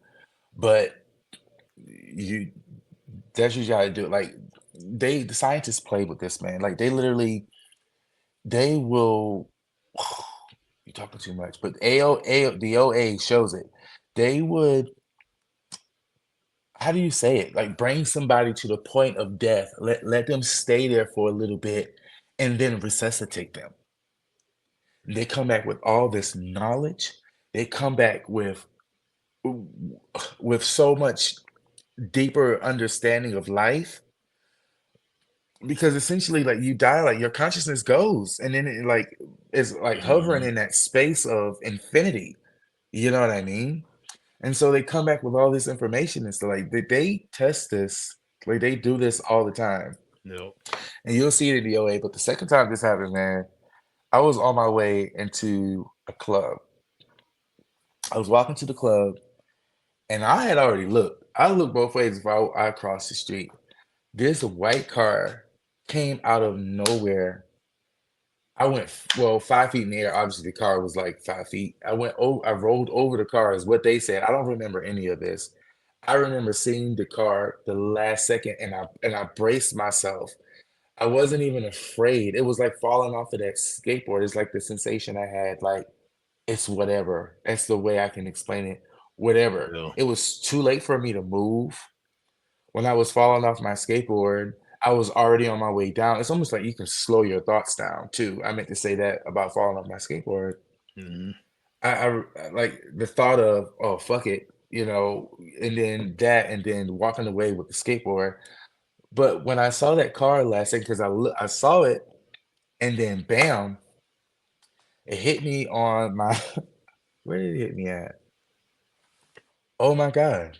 but you that's usually how you do it. Like the scientists play with this, man. Like they will you're talking too much, but the OA shows it. They would, how do you say it? Like bring somebody to the point of death, let them stay there for a little bit, and then resuscitate them. They come back with all this knowledge. They come back with so much deeper understanding of life, because essentially, like, you die, like your consciousness goes, and then it like is like hovering Mm-hmm. in that space of infinity. You know what I mean? And so they come back with all this information, and so like they test this, like they do this all the time, Yep. and you'll see it in the OA. But the second time this happened, man, I was on my way into a club. I was walking to the club, and I had already looked. I looked both ways before I crossed the street. This white car came out of nowhere. I went, well, 5 feet in the air. Obviously, the car was like 5 feet. I rolled over the car, is what they said. I don't remember any of this. I remember seeing the car the last second, and I braced myself. I wasn't even afraid. It was like falling off of that skateboard. It's like the sensation I had, like, it's whatever. That's the way I can explain it. Whatever. Yeah. It was too late for me to move. When I was falling off my skateboard, I was already on my way down. It's almost like you can slow your thoughts down too. I meant to say that about falling off my skateboard. Mm-hmm. Like the thought of, oh fuck it, and then that, and then walking away with the skateboard. But when I saw that car last second, because I saw it, and then bam, it hit me on my where did it hit me at? Oh my God.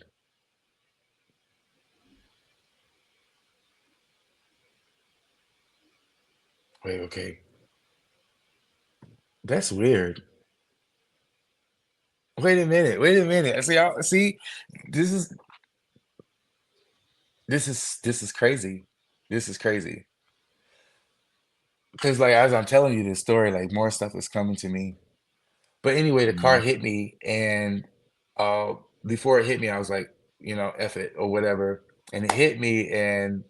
Wait, okay. That's weird. Wait a minute. Wait a minute. See, this is this is crazy. This is crazy. Because like as I'm telling you this story, like more stuff is coming to me. But anyway, the car Mm-hmm. hit me, and uh before it hit me, I was like, F it or whatever. And it hit me, and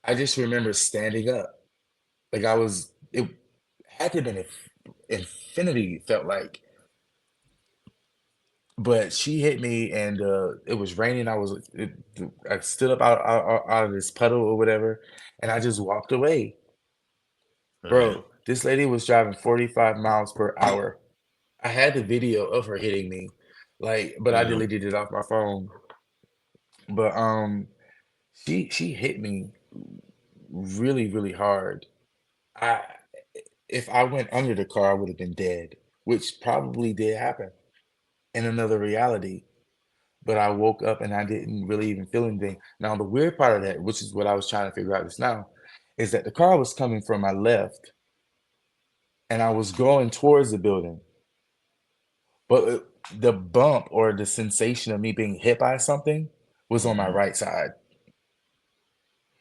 I just remember standing up. Like it had to have been infinity, felt like. But she hit me, and it was raining. I stood up out of this puddle or whatever, and I just walked away. Man. Bro, this lady was driving 45 miles per hour. I had the video of her hitting me, like, but I Yeah. deleted it off my phone. But she hit me really, really hard. I If I went under the car, I would have been dead, which probably did happen in another reality. But I woke up and I didn't really even feel anything. Now, the weird part of that, which is what I was trying to figure out just now, is that the car was coming from my left and I was going towards the building, but the bump or the sensation of me being hit by something was on my Mhm. right side.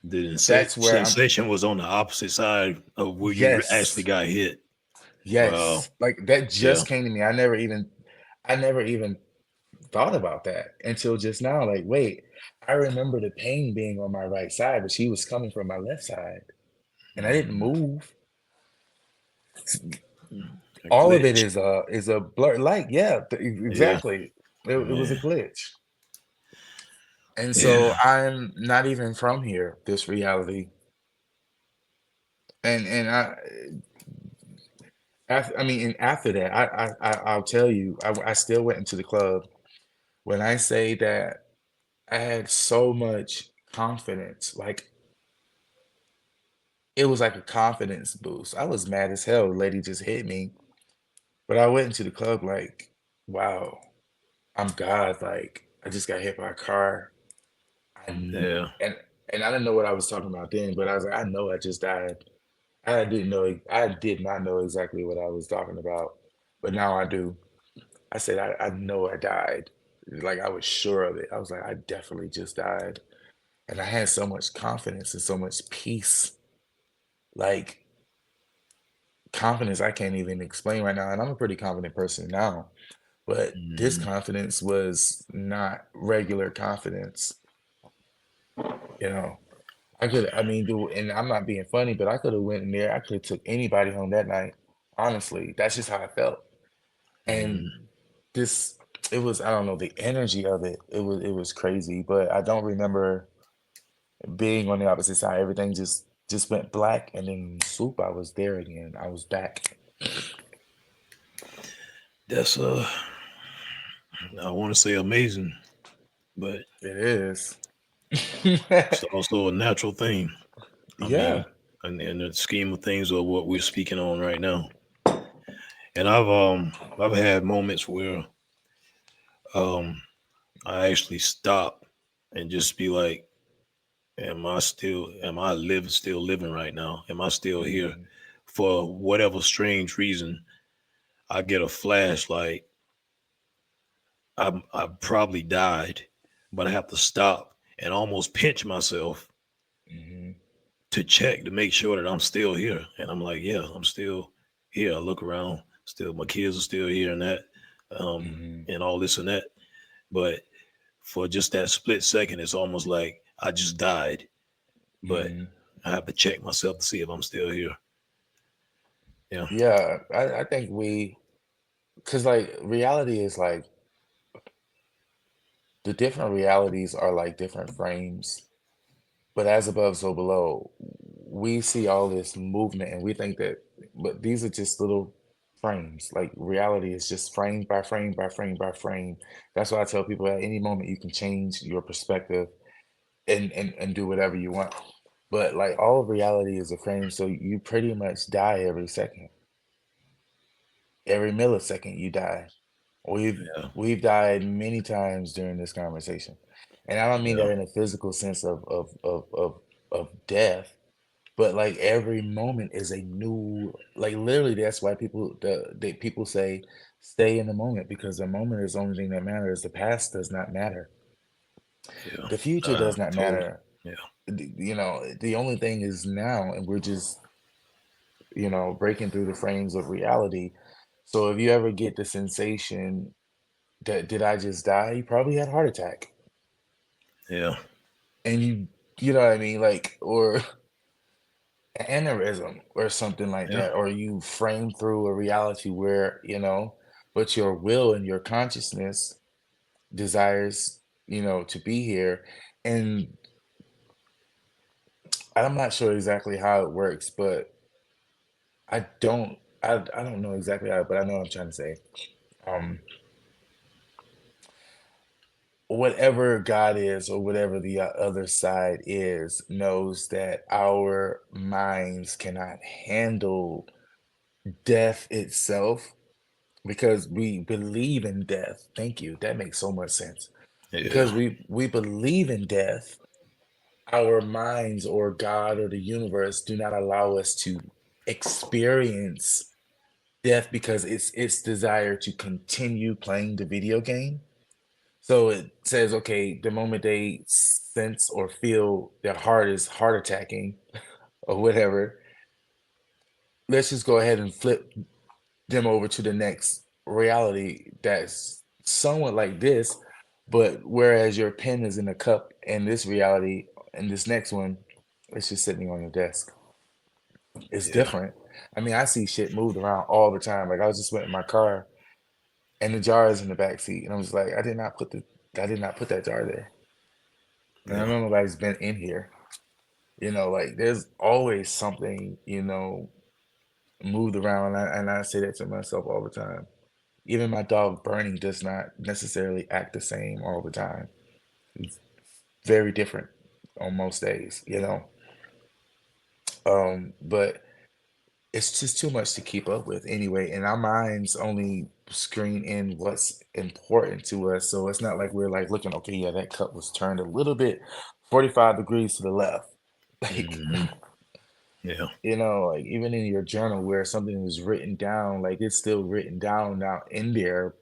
The That's where I'm, sensation was on the opposite side of where you actually yes, got hit. Wow. yes. Like that Yeah. just came to me. I never even thought about that until just now. Like, wait, I remember the pain being on my right side, but she was coming from my left side and I didn't Mhm. move. A All of it glitch. is a blur. Like, yeah, Yeah. exactly. It was a Man. glitch. And so Yeah. I'm not even from here, this reality. And I mean, and after that, I'll tell you, I still went into the club. When I say that I had so much confidence, like it was like a confidence boost. I was mad as hell. The lady just hit me, but I went into the club like, wow, I'm God. Like I just got hit by a car. I kn- Yeah. and and I didn't know what I was talking about then, but I was like, I know I just died. I didn't know. I did not know exactly what I was talking about, but now I do. I said, I know I died. Like I was sure of it. I was like, I definitely just died. And I had so much confidence and so much peace. Like confidence I can't even explain right now. And I'm a pretty confident person now. But this Mhm. confidence was not regular confidence, you know. I mean, dude, and I'm not being funny, but I could have went in there. I could have took anybody home that night. Honestly, that's just how I felt. And Mhm. this, it was, I don't know, the energy of it. It was crazy. But I don't remember being on the opposite side. Everything just went black, and then swoop, I was there again. I was back. That's I want to say amazing, but It is. it's also a natural thing. I Yeah. mean, in the scheme of things of what we're speaking on right now. And I've had moments where um I actually stop and just be like, am I still living right now? Am I still here? Hmm. For whatever strange reason, I get a flash like I probably died, but I have to stop and almost pinch myself Hmm. to check to make sure that I'm still here. And I'm like, yeah, I'm still here. I look around, still my kids are still here um, Hmm. and all this and that. But for just that split second, it's almost like I just died. But Hmm. I have to check myself to see if I'm still here. Yeah, Yeah, I think because like reality is like the different realities are like different frames, but as above, so below. We see all this movement and we think that, but these are just little frames. Like reality is just frame by frame by frame by frame. That's why I tell people at any moment you can change your perspective and do whatever you want. But like all of reality is a frame, so you pretty much die every second. Every millisecond you die. yeah, We've died many times during this conversation. And I don't mean yeah, that in a physical sense of death, but like every moment is a new, like literally that's why people say stay in the moment, because the moment is the only thing that matters. The past does not matter. yeah. The future does not Totally. matter. Yeah, You know, the only thing is now, and we're just, breaking through the frames of reality. So if you ever get the sensation that did I just die? You probably had a heart attack. yeah, And you know what I mean? Like, or an aneurysm or something like yeah, that. Or you frame through a reality where, but your will and your consciousness desires, to be here. And I'm not sure exactly how it works, but I don't know exactly how, but I know what I'm trying to say. Um, whatever God is or whatever the other side is knows that our minds cannot handle death itself because we believe in death. Thank you. That makes so much sense. yeah, Because we believe in death, our minds or God or the universe do not allow us to experience death because it's desire to continue playing the video game. So it says, okay, the moment they sense or feel their heart is heart attacking or whatever, let's just go ahead and flip them over to the next reality that's somewhat like this, but whereas your pen is in a cup in this reality, and this next one, it's just sitting on your desk. It's Yeah, different. I mean, I see shit moved around all the time. Like I was just went in my car and the jar is in the back seat, and I was like, I did not put that jar there, and I yeah, know nobody's been in here. You know, like there's always something, moved around, and I say that to myself all the time. Even my dog Bernie does not necessarily act the same all the time. He's very different on most days, you know. But it's just too much to keep up with anyway, and our minds only screen in what's important to us. So it's not like we're like looking, okay, yeah, that cup was turned a little bit 45 degrees to the left. Like, hmm yeah, like even in your journal where something is written down, like it's still written down now in there,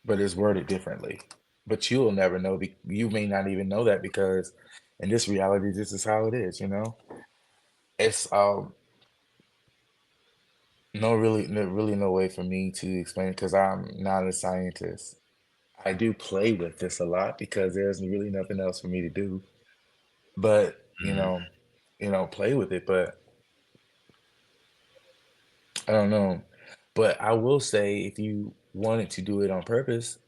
but it's worded differently. But you'll never know. You may not even know that because in this reality, this is how it is. It's really no way for me to explain it because I'm not a scientist. I do play with this a lot because there's really nothing else for me to do. But hmm play with it. But I don't know. But I will say, if you wanted to do it on purpose,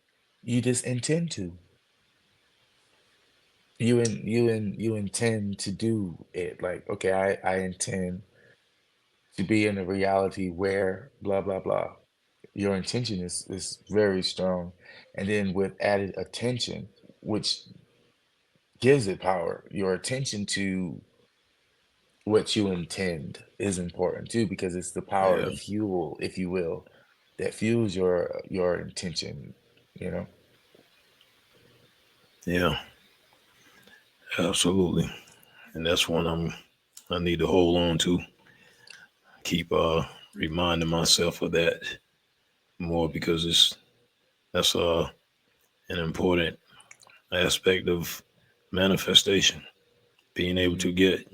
you just intend to. You intend to do it. Like, okay, I intend to be in a reality where blah blah blah. Your intention is very strong, and then with added attention, which gives it power. Your attention to what you intend is important too, because it's the power, yeah, the fuel, if you will, that fuels your intention. You know. yeah, absolutely. And that's one I need to hold on to. Keep reminding myself of that more because that's an important aspect of manifestation. Being able Mhm. to get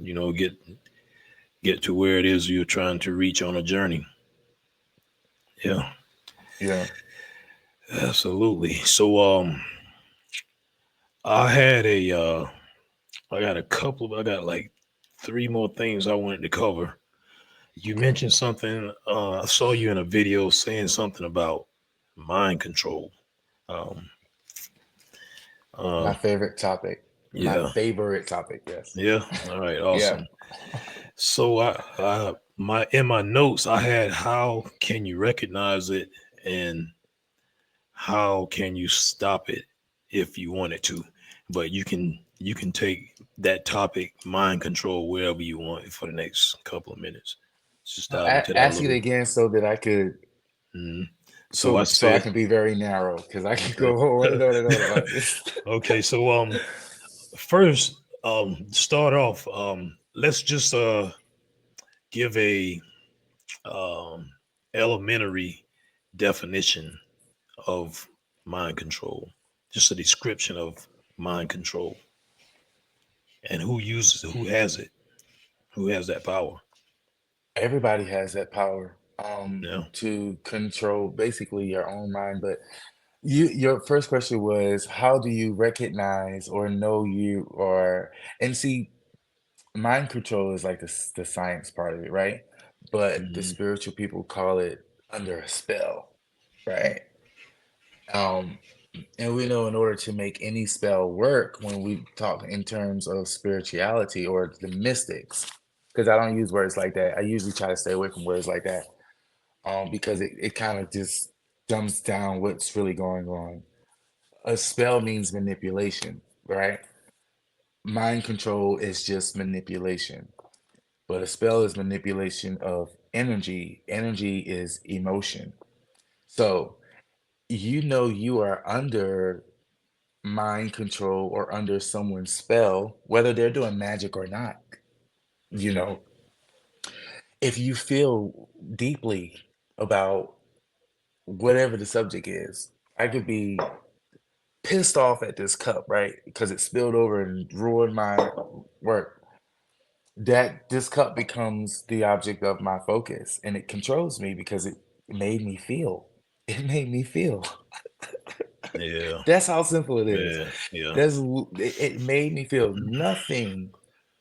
to where it is you're trying to reach on a journey. Yeah, Yeah. absolutely. So I had I got a couple of I got like three more things I wanted to cover. You mentioned something. I saw you in a video saying something about mind control. Um, uh, My favorite topic. My yeah, favorite topic. Yes. yeah. All right, Yeah. awesome. So my in my notes I had how can you recognize it and how can you stop it if you wanted to, but you can take that topic mind control wherever you want for the next couple of minutes. Just dive into that a Ask it little. again so that I could Mhm. So I so I said, can be very narrow because I could okay. go on and on about this. Okay, so first start off let's just give a um elementary definition of mind control. Just a description of mind control and who has that power. Everybody has that power Yeah. to control basically your own mind. But your first question was, how do you recognize or know you are? And see, mind control is like the science part of it, right? But the Mhm. spiritual people call it under a spell, right? Um, and we know in order to make any spell work, when we talk in terms of spirituality or the mystics, because I don't use words like that. I usually try to stay away from words like that, because it kind of just dumbs down what's really going on. A spell means manipulation, right? Mind control is just manipulation, but a spell is manipulation of energy. Energy is emotion. So you know you are under mind control or under someone's spell, whether they're doing magic or not. You know, if you feel deeply about whatever the subject is, I could be pissed off at this cup, right? Because it spilled over and ruined my work. That this cup becomes the object of my focus and it controls me because it made me feel. It made me feel. Yeah. That's how simple it is. Yeah. Yeah. It made me feel nothing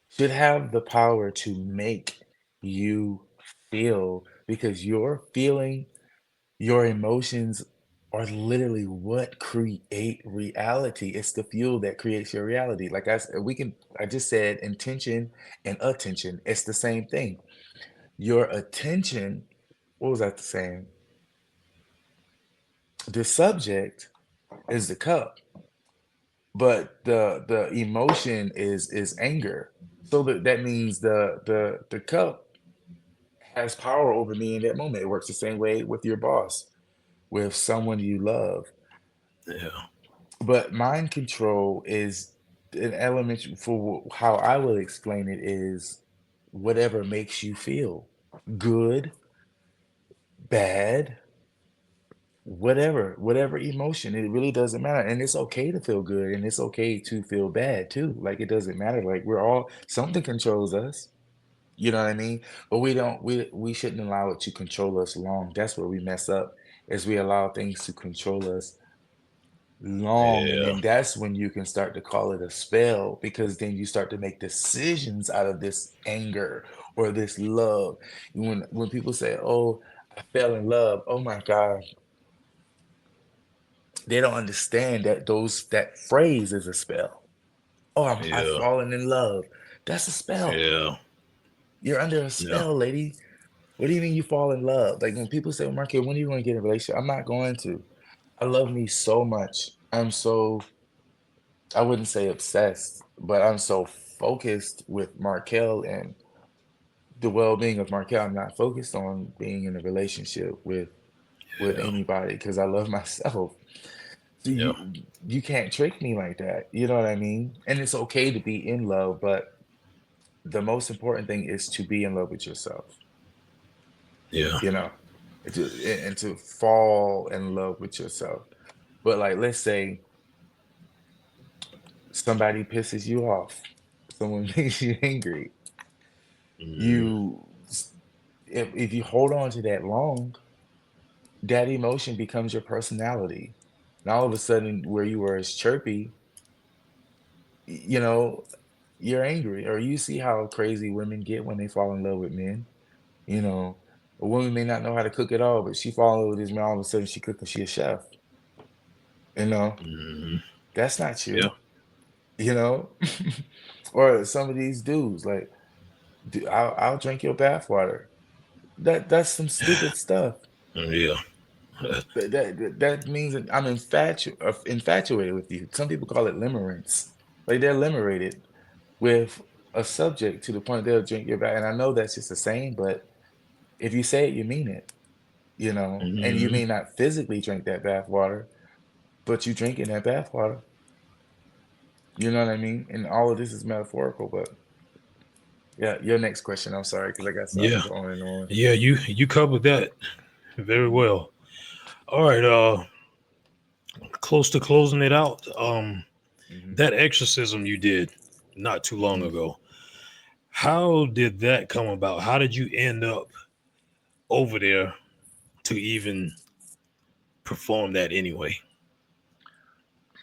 should have the power to make you feel because your feeling, your emotions are literally what create reality. It's the fuel that creates your reality. Like I just said intention and attention. It's the same thing. Your attention, what was I saying? The subject is the cup, but the emotion is anger. So that means the cup has power over me in that moment. It works the same way with your boss, with someone you love. Yeah. But mind control is an element for how I will explain it is whatever makes you feel good, bad, whatever emotion. It really doesn't matter. And it's okay to feel good and it's okay to feel bad too. Like it doesn't matter. Like we're all something controls us. You know what I mean? But we shouldn't allow it to control us long. That's where we mess up, is we allow things to control us long, and Yeah. then that's when you can start to call it a spell because then you start to make decisions out of this anger or this love. When people say, "Oh, I fell in love," oh my God, they don't understand that phrase is a spell. Oh, I've Yeah. fallen in love. That's a spell. Yeah. You're under a Yeah. spell, lady. What do you mean you fall in love? Like when people say, well, Markel, when are you going to get in a relationship? I'm not going to. I love me so much. I wouldn't say obsessed, but I'm so focused with Markel and the well-being of Markel. I'm not focused on being in a relationship with Yeah. anybody because I love myself. So Yeah. you can't trick me like that. You know what I mean? And it's okay to be in love, but the most important thing is to be in love with yourself, Yeah. you know, and to fall in love with yourself. But like, let's say somebody pisses you off, someone makes you angry. Mhm. You, if you hold on to that long, that emotion becomes your personality. And all of a sudden, where you were as chirpy, you know, you're angry, or you see how crazy women get when they fall in love with men. You know, a woman may not know how to cook at all, but she fall in love with this man. All of a sudden, she cook 'cause she a chef. You know, Mhm. that's not Yeah. you. You know, or some of these dudes like, I'll drink your bathwater. That's some stupid stuff. Yeah. That means that I'm infatuated with you. Some people call it limerence. Like they're liberated with a subject to the point they'll drink your bath. And I know that's just a saying, but if you say it, you mean it, you know. And you Mhm. may not physically drink that bath water, but you drinking that bath water. You know what I mean? And all of this is metaphorical, but yeah, your next question. I'm sorry, because I got I Yeah. can go on and on. Yeah. You covered that very well. All right. Close to closing it out. Hmm. That exorcism you did not too long Hmm. ago. How did that come about? How did you end up over there to even perform that anyway?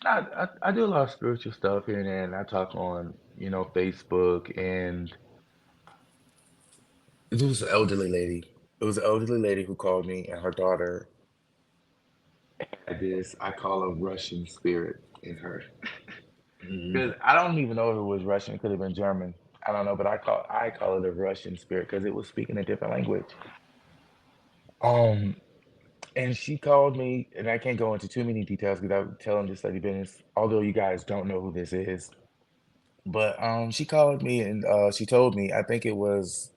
I do a lot of spiritual stuff here and there, and I talk on Facebook, and it was an elderly lady. It was an elderly lady who called me, and her daughter had this I call a Russian spirit in her. Mhm. Because I don't even know if it was Russian. It could have been German. I don't know, but I call it a Russian spirit because it was speaking a different language. Um, and she called me, and I can't go into too many details without telling this lady business. Although you guys don't know who this is, but she called me and she told me I think it was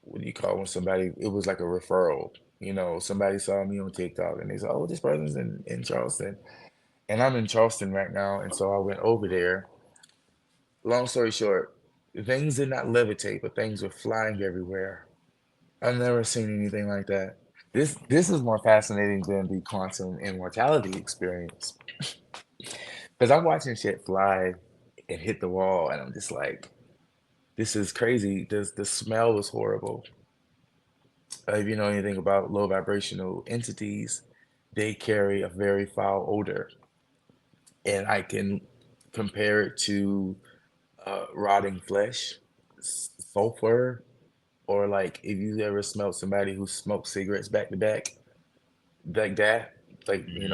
what do you call when somebody it was like a referral. Somebody saw me on TikTok and they said, "Oh, this person's in Charleston," And I'm in Charleston right now, and so I went over there. Long story short, things did not levitate, but things were flying everywhere. I've never seen anything like that. This is more fascinating than the quantum immortality experience because I'm watching shit fly and hit the wall, and I'm just like, this is crazy. The smell was horrible. If you know anything about low vibrational entities, they carry a very foul odor, and I can compare it to rotting flesh, sulfur, or like if you ever smelled somebody who smoked cigarettes back to back, like that, like Hmm.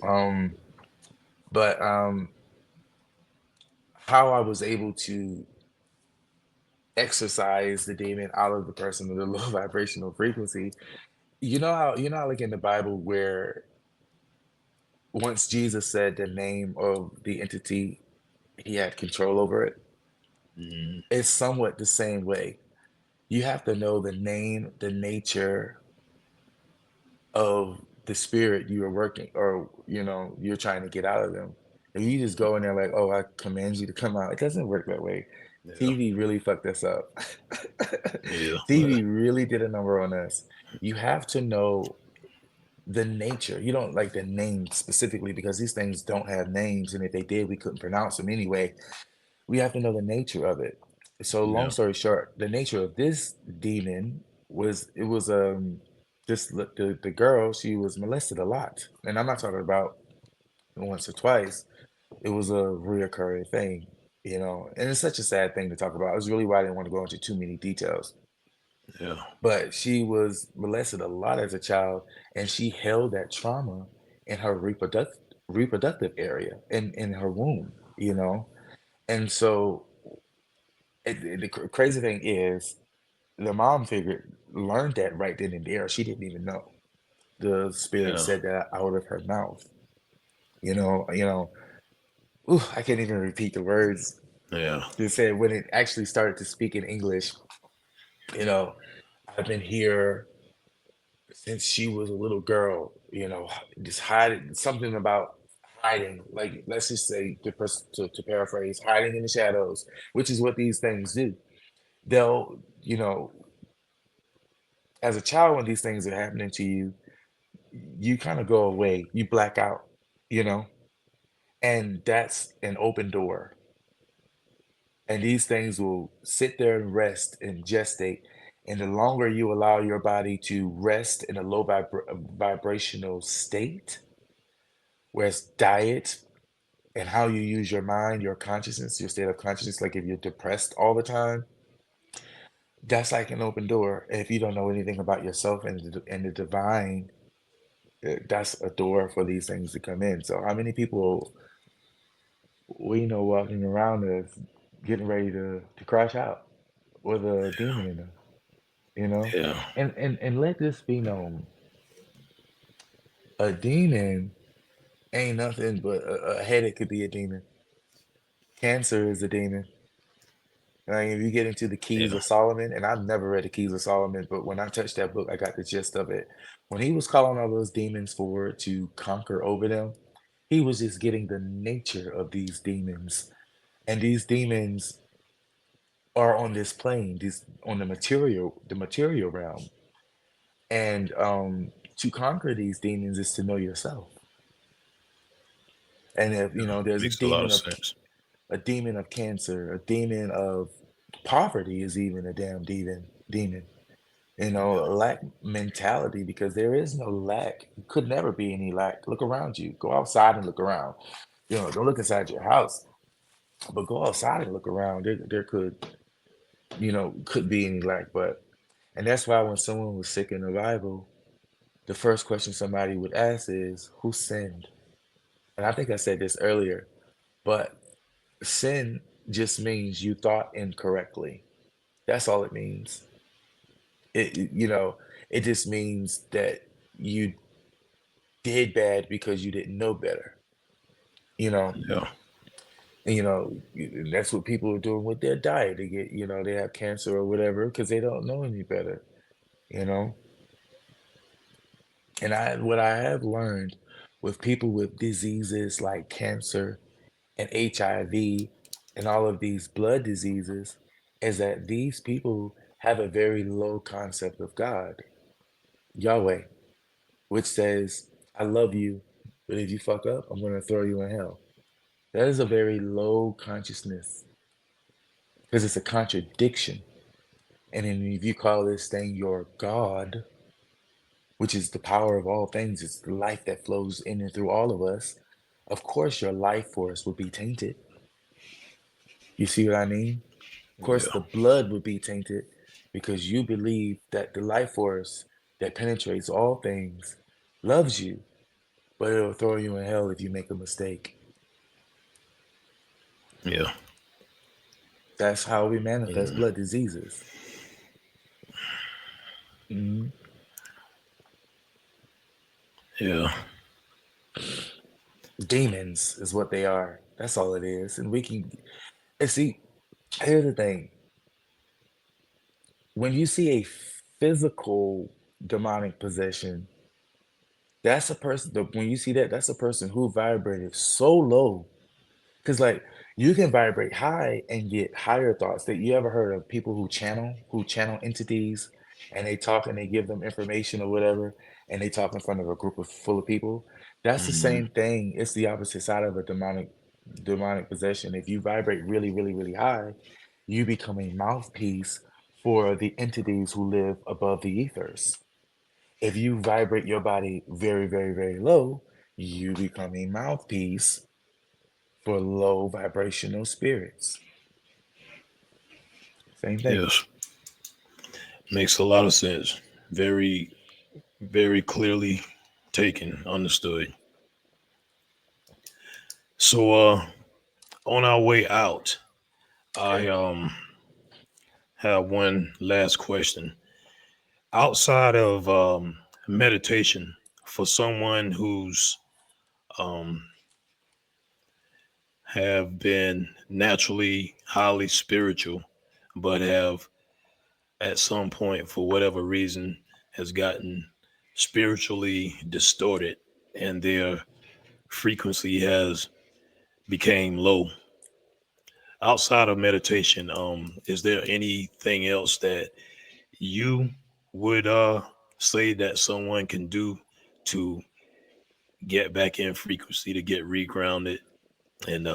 um, but how I was able to exorcise the demon out of the person with a low vibrational frequency. You know how like in the Bible where once Jesus said the name of the entity, he had control over it. Hmm. It's somewhat the same way. You have to know the name, the nature of the spirit you are working or you're trying to get out of them. If you just go in there like, oh, I command you to come out, it doesn't work that way. Yeah. TV really fucked us up. Yeah. TV really did a number on us. You have to know the nature. You don't like the name specifically because these things don't have names, and if they did, we couldn't pronounce them anyway. We have to know the nature of it. So long Yeah. story short, the nature of this demon was it was the girl, she was molested a lot. And I'm not talking about once or twice. It was a reoccurring thing, and it's such a sad thing to talk about. It's really why I didn't want to go into too many details. Yeah. But she was molested a lot as a child, and she held that trauma in her reproductive area in her womb. And so the crazy thing is, the mom figure learned that right then and there. She didn't even know. The spirit Yeah. said that out of her mouth. Ooh, I can't even repeat the words. Yeah. They said when it actually started to speak in English, you know, I've been here since she was a little girl, just hiding something about hiding, like let's just say to paraphrase, hiding in the shadows, which is what these things do. They'll, as a child, when these things are happening to you, you kind of go away, you black out, you know, and that's an open door. And these things will sit there and rest and gestate. And the longer you allow your body to rest in a low vibrational state, whereas diet and how you use your mind, your consciousness, your state of consciousness, like if you're depressed all the time, that's like an open door. If you don't know anything about yourself and the divine, that's a door for these things to come in. So how many people we know walking around us getting ready to crash out with a demon in them, you know? Yeah. And let this be known, a demon ain't nothing but a headache could be a demon. Cancer is a demon. Like if you get into the Keys Yeah. of Solomon, and I've never read the Keys of Solomon, but when I touched that book, I got the gist of it. When he was calling all those demons forward to conquer over them, he was just getting the nature of these demons. And these demons are on this plane, these on the material realm. And to conquer these demons is to know yourself. And if there's Makes a lot of sense. a demon of cancer, a demon of poverty is even a damn demon. Yeah. Lack mentality, because there is no lack. Could never be any lack. Look around you. Go outside and look around. Don't look inside your house, but go outside and look around. There could be any lack, but and that's why when someone was sick in the Bible, the first question somebody would ask is, who sinned? And I think I said this earlier, but sin just means you thought incorrectly. That's all it means. It just means that you did bad because you didn't know better. You know, Yeah. and that's what people are doing with their diet. They have cancer or whatever because they don't know any better. You know, and what I have learned with people with diseases like cancer and HIV and all of these blood diseases is that these people have a very low concept of God, Yahweh, which says, I love you, but if you fuck up, I'm going to throw you in hell. That is a very low consciousness because it's a contradiction. And then if you call this thing your God, which is the power of all things, it's the life that flows in and through all of us, of course your life force would be tainted. You see what I mean? Of course, Yeah. the blood would be tainted because you believe that the life force that penetrates all things loves you, but it'll throw you in hell if you make a mistake. Yeah. That's how we manifest Mm, blood diseases. Mhm. yeah. Demons is what they are. That's all it is. And we can, and see, here's the thing. When you see a physical demonic possession, that's a person, when you see that, that's a person who vibrated so low. Because like you can vibrate high and get higher thoughts. That you ever heard of people who channel entities, and they talk and they give them information or whatever, and they talk in front of a group of full of people. That's the Hmm. same thing. It's the opposite side of a demonic possession. If you vibrate really, really, really high, you become a mouthpiece for the entities who live above the ethers. If you vibrate your body very, very, very low, you become a mouthpiece for low vibrational spirits. Same thing. Yes. Makes a lot of sense. Very, very clearly taken, understood. So, on our way out, I Okay. have one last question. Outside of meditation, for someone who's um, have been naturally highly spiritual, but have at some point, for whatever reason, has gotten spiritually distorted, and their frequency has became low. Outside of meditation, is there anything else that you would say that someone can do to get back in frequency, to get regrounded, and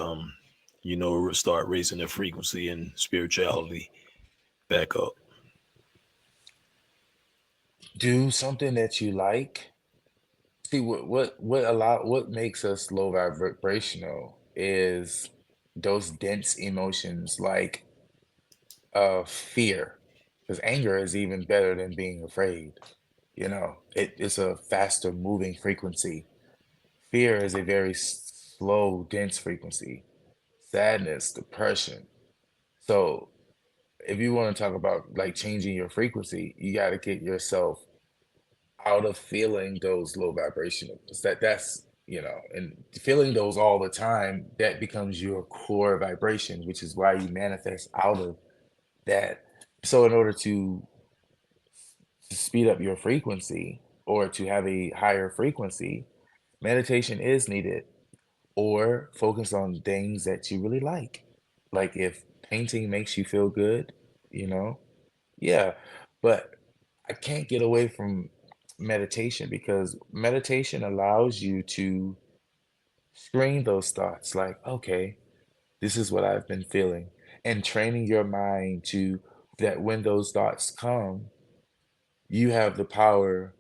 start raising their frequency and spirituality back up? Do something that you like. See what makes us low vibrational is those dense emotions like fear. Because anger is even better than being afraid. It's a faster moving frequency. Fear is a very slow, dense frequency. Sadness, depression. So if you want to talk about like changing your frequency, you got to get yourself out of feeling those low vibrational. And feeling those all the time, that becomes your core vibration, which is why you manifest out of that. So in order to speed up your frequency or to have a higher frequency, meditation is needed, or focus on things that you really like. Like if painting makes you feel good, you know, yeah. But I can't get away from meditation because meditation allows you to screen those thoughts like, okay, this is what I've been feeling. And training your mind to that when those thoughts come, you have the power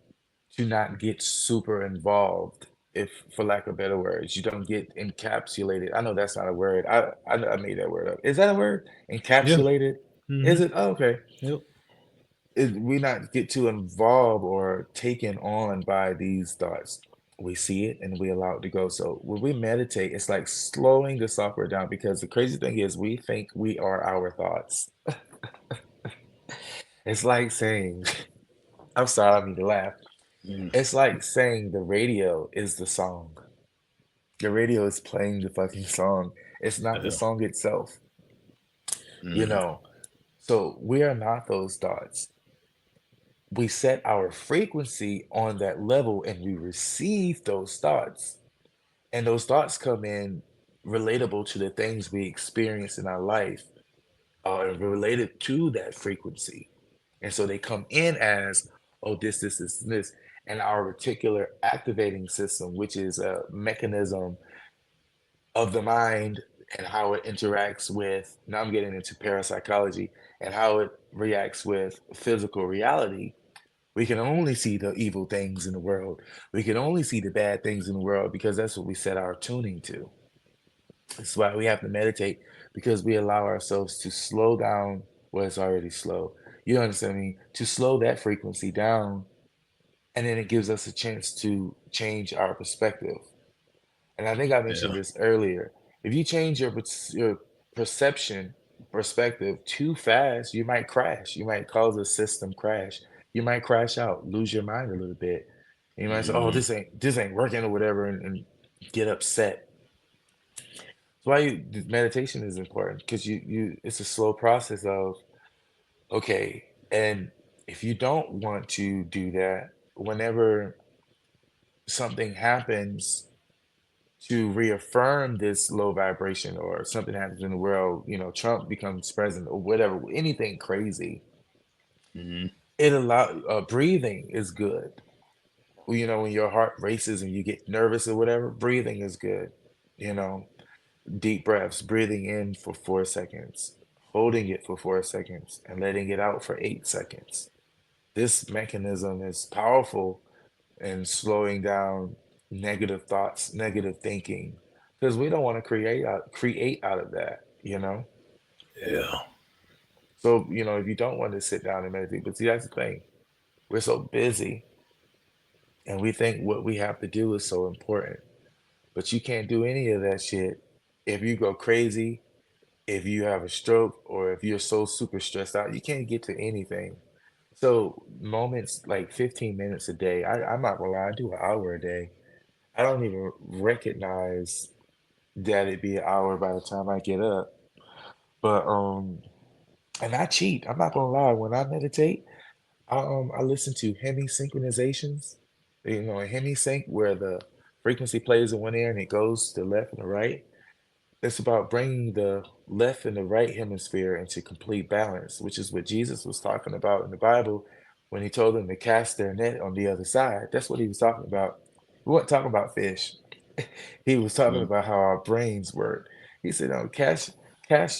to not get super involved, if for lack of better words. You don't get encapsulated. I know that's not a word. I made that word up. Is that a word? Yeah. Encapsulated? Hmm. Is it? Oh, okay. Yep. We not get too involved or taken on by these thoughts. We see it and we allow it to go. So when we meditate, it's like slowing the software down because the crazy thing is we think we are our thoughts. It's like saying, I'm sorry, I mean to laugh. Mm, It's like saying the radio is the song. The radio is playing the fucking song. It's not the yeah. song itself, you Mm, know. So we are not those thoughts. we set our frequency on that level and we receive those thoughts. And those thoughts come in relatable to the things we experience in our life, related to that frequency. And so they come in as, oh, this, and this. And our reticular activating system, which is a mechanism of the mind and how it interacts with, now I'm getting into parapsychology, and how it reacts with physical reality. We can only see the evil things in the world. We can only see the bad things in the world because that's what we set our tuning to. That's why we have to meditate, because we allow ourselves to slow down what's already slow. You understand me? To slow that frequency down, and then it gives us a chance to change our perspective. And I think I mentioned Yeah. this earlier. If you change your perception perspective too fast, you might crash. You might cause a system crash. You might crash out, lose your mind a little bit. And you might say, "Oh, Hmm. this ain't working" or whatever, and get upset. That's why meditation is important, because you it's a slow process of, okay, and if you don't want to do that, whenever something happens to reaffirm this low vibration, or something happens in the world, Trump becomes president or whatever, anything crazy, Hmm. it allow breathing is good. Well, when your heart races and you get nervous or whatever, breathing is good. You know, deep breaths, breathing in for 4 seconds, holding it for 4 seconds, and letting it out for 8 seconds. This mechanism is powerful in slowing down negative thoughts, negative thinking, because we don't want to create out of that. Yeah. So, if you don't want to sit down and meditate, but see, that's the thing. We're so busy and we think what we have to do is so important. But you can't do any of that shit if you go crazy, if you have a stroke, or if you're so super stressed out. You can't get to anything. So moments like 15 minutes a day, I'm not gonna lie, I do an hour a day. I don't even recognize that it'd be an hour by the time I get up. But and I cheat. I'm not gonna lie. When I meditate, I listen to hemi-synchronizations. A hemi-sync where the frequency plays in one ear and it goes to the left and the right. It's about bringing the left and the right hemisphere into complete balance, which is what Jesus was talking about in the Bible when he told them to cast their net on the other side. That's what he was talking about. We weren't talking about fish. He was talking Mm. about how our brains work. He said, "Oh, cast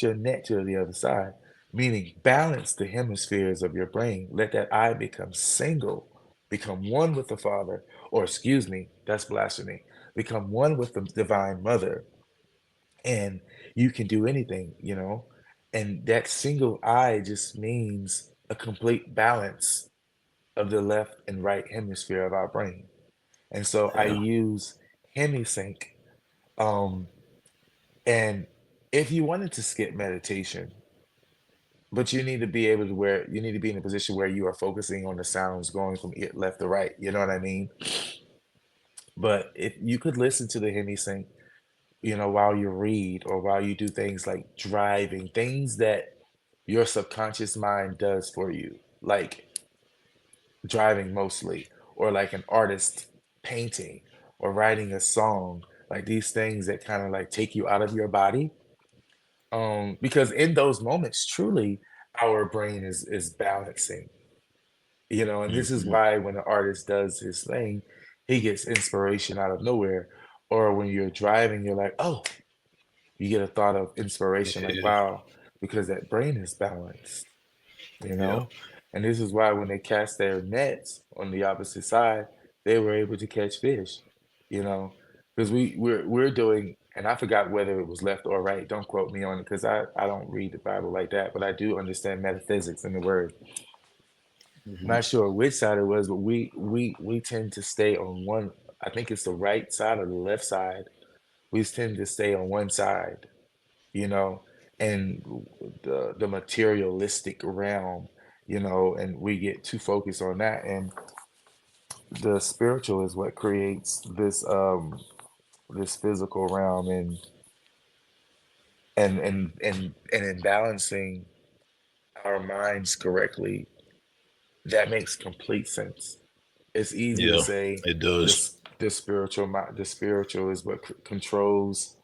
your net to the other side," meaning balance the hemispheres of your brain. Let that eye become single, become one with the Father, or excuse me, that's blasphemy. Become one with the Divine Mother, and you can do anything. And that single eye just means a complete balance of the left and right hemisphere of our brain. And so I Yeah. use hemisync. um and if you wanted to skip meditation, but you need to be able to where you need to be in a position where you are focusing on the sounds going from left to right, you know what I mean? But if you could listen to the hemisync, while you read or while you do things like driving, things that your subconscious mind does for you, like driving mostly, or like an artist painting or writing a song, like these things that kind of like take you out of your body. Because in those moments, truly, our brain is balancing, and this is Hmm. why when an artist does his thing, he gets inspiration out of nowhere. Or when you're driving, you're like, oh, you get a thought of inspiration, like, Yeah. wow, because that brain is balanced, you Yeah. know? And this is why when they cast their nets on the opposite side, they were able to catch fish, you know? Because we're doing, and I forgot whether it was left or right. Don't quote me on it, because I don't read the Bible like that, but I do understand metaphysics in the word. I'm Hmm. not sure which side it was, but we tend to stay on one. I think it's the right side or the left side. We tend to stay on one side, you know, and the materialistic realm, and we get too focused on that. And the spiritual is what creates this physical realm, and in balancing our minds correctly, That makes complete sense. It's easy to Yeah, say it does. the spiritual is what controls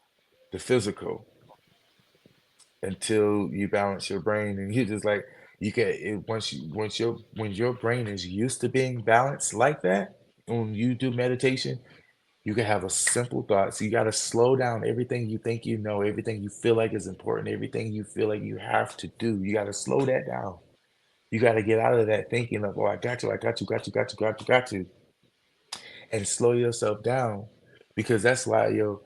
the physical until you balance your brain, and you just like you can once your brain is used to being balanced like that. When you do meditation, you can have a simple thought. So you got to slow down everything you think you know, everything you feel like is important, everything you feel like you have to do. You got to slow that down. You got to get out of that thinking of, oh, I got you, I got you, got you, got you, got you, got you, and slow yourself down, because that's why your,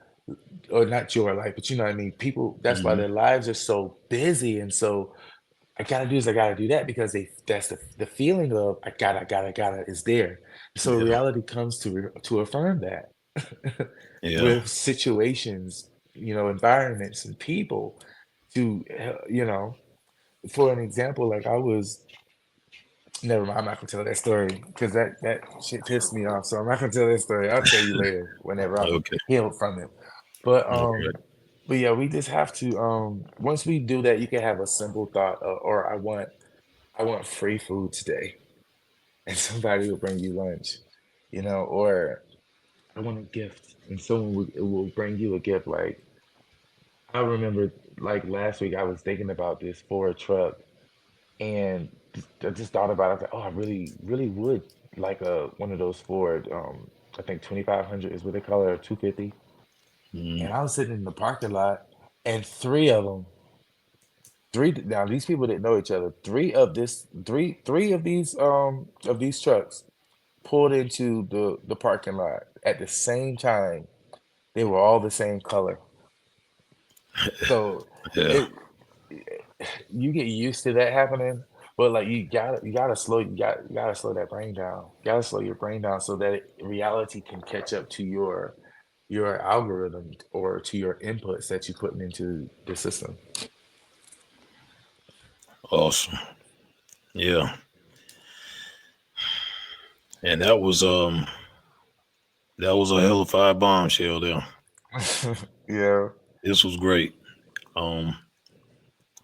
or not your life, but you know what I mean. People, that's why Hmm. their lives are so busy and so. I gotta do this, I gotta do that, because that's the feeling of I gotta is there. So Yeah, reality comes to affirm that yeah. with situations, environments and people to, for an example, like I was, never mind, I'm not gonna tell that story because that shit pissed me off. So I'm not gonna tell that story. I'll tell you later whenever I'm Okay. healed from it. But All um, right. but yeah, we just have to once we do that, you can have a simple thought, or I want free food today, and somebody will bring you lunch, or I want a gift, and someone will bring you a gift. Like I remember, like last week, I was thinking about this Ford truck, and I just thought about it. I was like, oh, I really, really would like a one of those Ford. I think 2500 is what they call it, or 250. Mm, And I was sitting in the parking lot, and three of them, three now these people didn't know each other. Three of these trucks pulled into the parking lot at the same time. They were all the same color. So yeah. it you get used to that happening, but like you gotta slow that brain down. You gotta slow your brain down so that reality can catch up to your algorithm or to your inputs that you're putting into the system. Awesome. Yeah. And that was a hell of a bombshell there. Yeah. This was great. Um,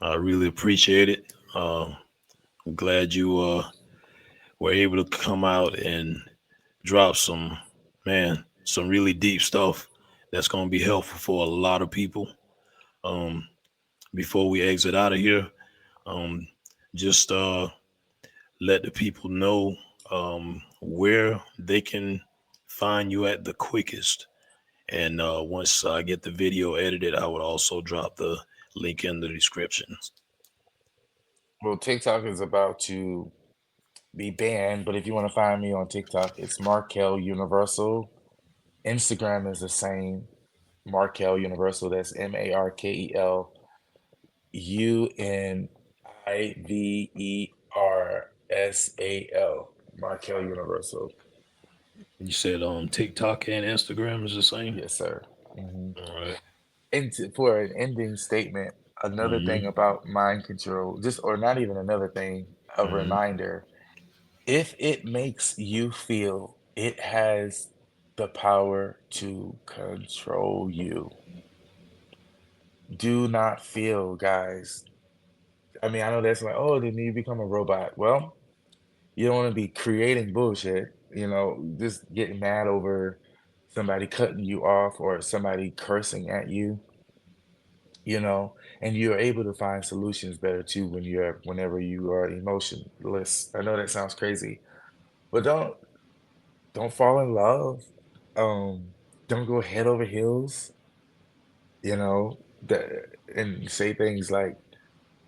I really appreciate it. I'm glad you were able to come out and drop some really deep stuff that's gonna be helpful for a lot of people. Um, Before we exit out of here, um, just let the people know where they can find you at the quickest. And once I get the video edited, I would also drop the link in the description. Well, TikTok is about to be banned, but if you want to find me on TikTok, it's Markel Universal. Instagram is the same, Markel Universal. That's Markeuniversal. Markel Universal. You said TikTok and Instagram is the same. Yes, sir. hmm All right. And for an ending statement, another thing Mm-hmm. about mind control, just or not even another thing, a Mm-hmm. reminder. If it makes you feel it has the power to control you, do not feel, guys. I mean, I know that's like, oh, then you become a robot. Well, you don't want to be creating bullshit, just getting mad over somebody cutting you off or somebody cursing at you, and you're able to find solutions better too whenever you are emotionless. I know that sounds crazy, but don't fall in love. Um, don't go head over heels, that and say things like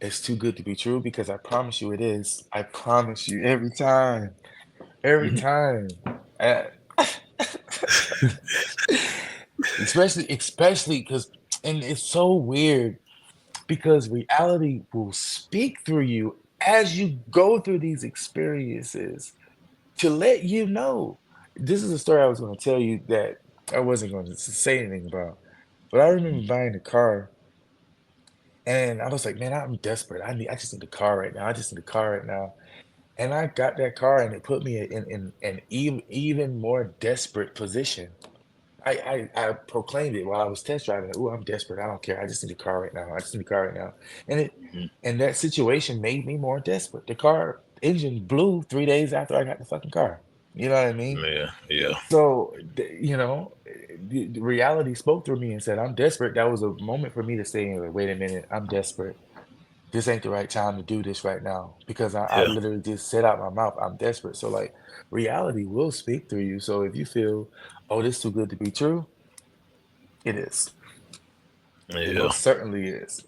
it's too good to be true, because I promise you it is. I promise you every time. Every time. Uh, especially because, and it's so weird because reality will speak through you as you go through these experiences to let you know. This is a story I was going to tell you that I wasn't going to say anything about. But I remember buying a car, and I was like, man, I'm desperate. I just need a car right now. I just need a car right now. And I got that car, and it put me in an even more desperate position. I proclaimed it while I was test driving it. Oh, I'm desperate. I don't care. I just need a car right now. I just need a car right now. And it Mm-hmm. and that situation made me more desperate. The car. engine blew 3 days after I got the fucking car. You know what I mean? Yeah, yeah, So, the reality spoke through me and said, "I'm desperate." That was a moment for me to say, like, "Wait a minute, I'm desperate. This ain't the right time to do this right now," because I yeah, literally just said out my mouth, "I'm desperate." So, like, reality will speak through you. So if you feel, "Oh, this too good to be true," it is. It yeah, most certainly is.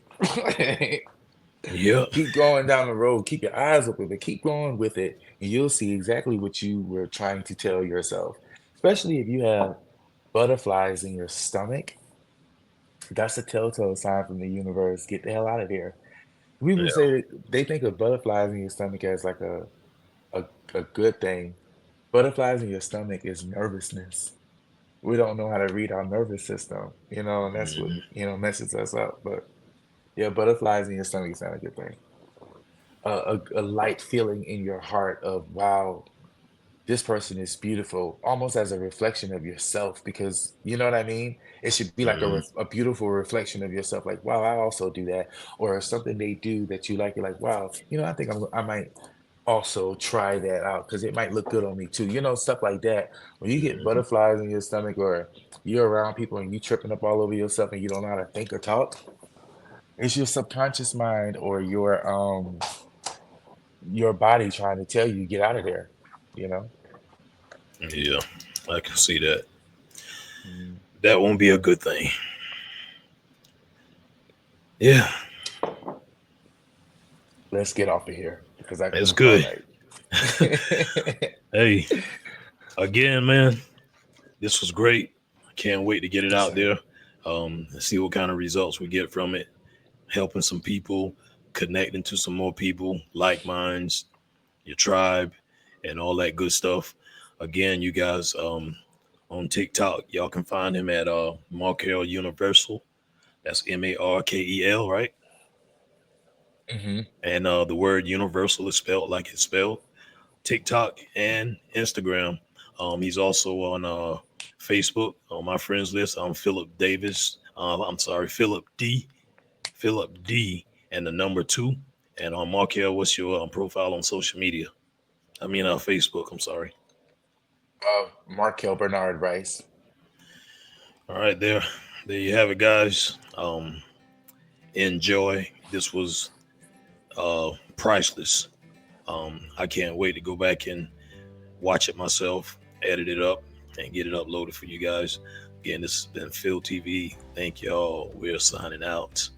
yeah. Keep going down the road. Keep your eyes open, but keep going with it, and you'll see exactly what you were trying to tell yourself. Especially if you have butterflies in your stomach, that's a telltale sign from the universe. Get the hell out of here. People Yeah. say that they think of butterflies in your stomach as like a, a good thing. Butterflies in your stomach is nervousness. We don't know how to read our nervous system, and that's what, Mhm. messes us up. But yeah, butterflies in your stomach is not a good thing. A light feeling in your heart of, wow, this person is beautiful, almost as a reflection of yourself, because you know what I mean? It should be like Mhm. a beautiful reflection of yourself, like, wow, I also do that. Or something they do that you like, you're like, wow, I think I might also try that out because it might look good on me too. Stuff like that. When you get Mhm. butterflies in your stomach, or you're around people and you tripping up all over yourself and you don't know how to think or talk, it's your subconscious mind or your body trying to tell you, get out of there, you know? Yeah, I can see that. Mm. That won't be a good thing. Yeah, Let's get off of here because I can it's talk all good. night. Hey, again, man, this was great. I can't wait to get it Yes, out sir. there. And see what kind of results we get from it. Helping some people, connecting to some more people, like minds, your tribe, and all that good stuff. Again, you guys, on TikTok, y'all can find him at Markel Universal. That's Markel, right? Hmm. And the word universal is spelled like it's spelled. TikTok and Instagram. He's also on Facebook on my friends list. I'm Philip Davis. I'm sorry, Philip D. Philip D. And the number two. And on Markel, what's your profile on social media? I mean, Facebook. I'm sorry. Markel Bernard Rice. All right, there you have it, guys. Enjoy. This was priceless. I can't wait to go back and watch it myself, edit it up, and get it uploaded for you guys. Again, this has been Phil TV. Thank y'all. We're signing out.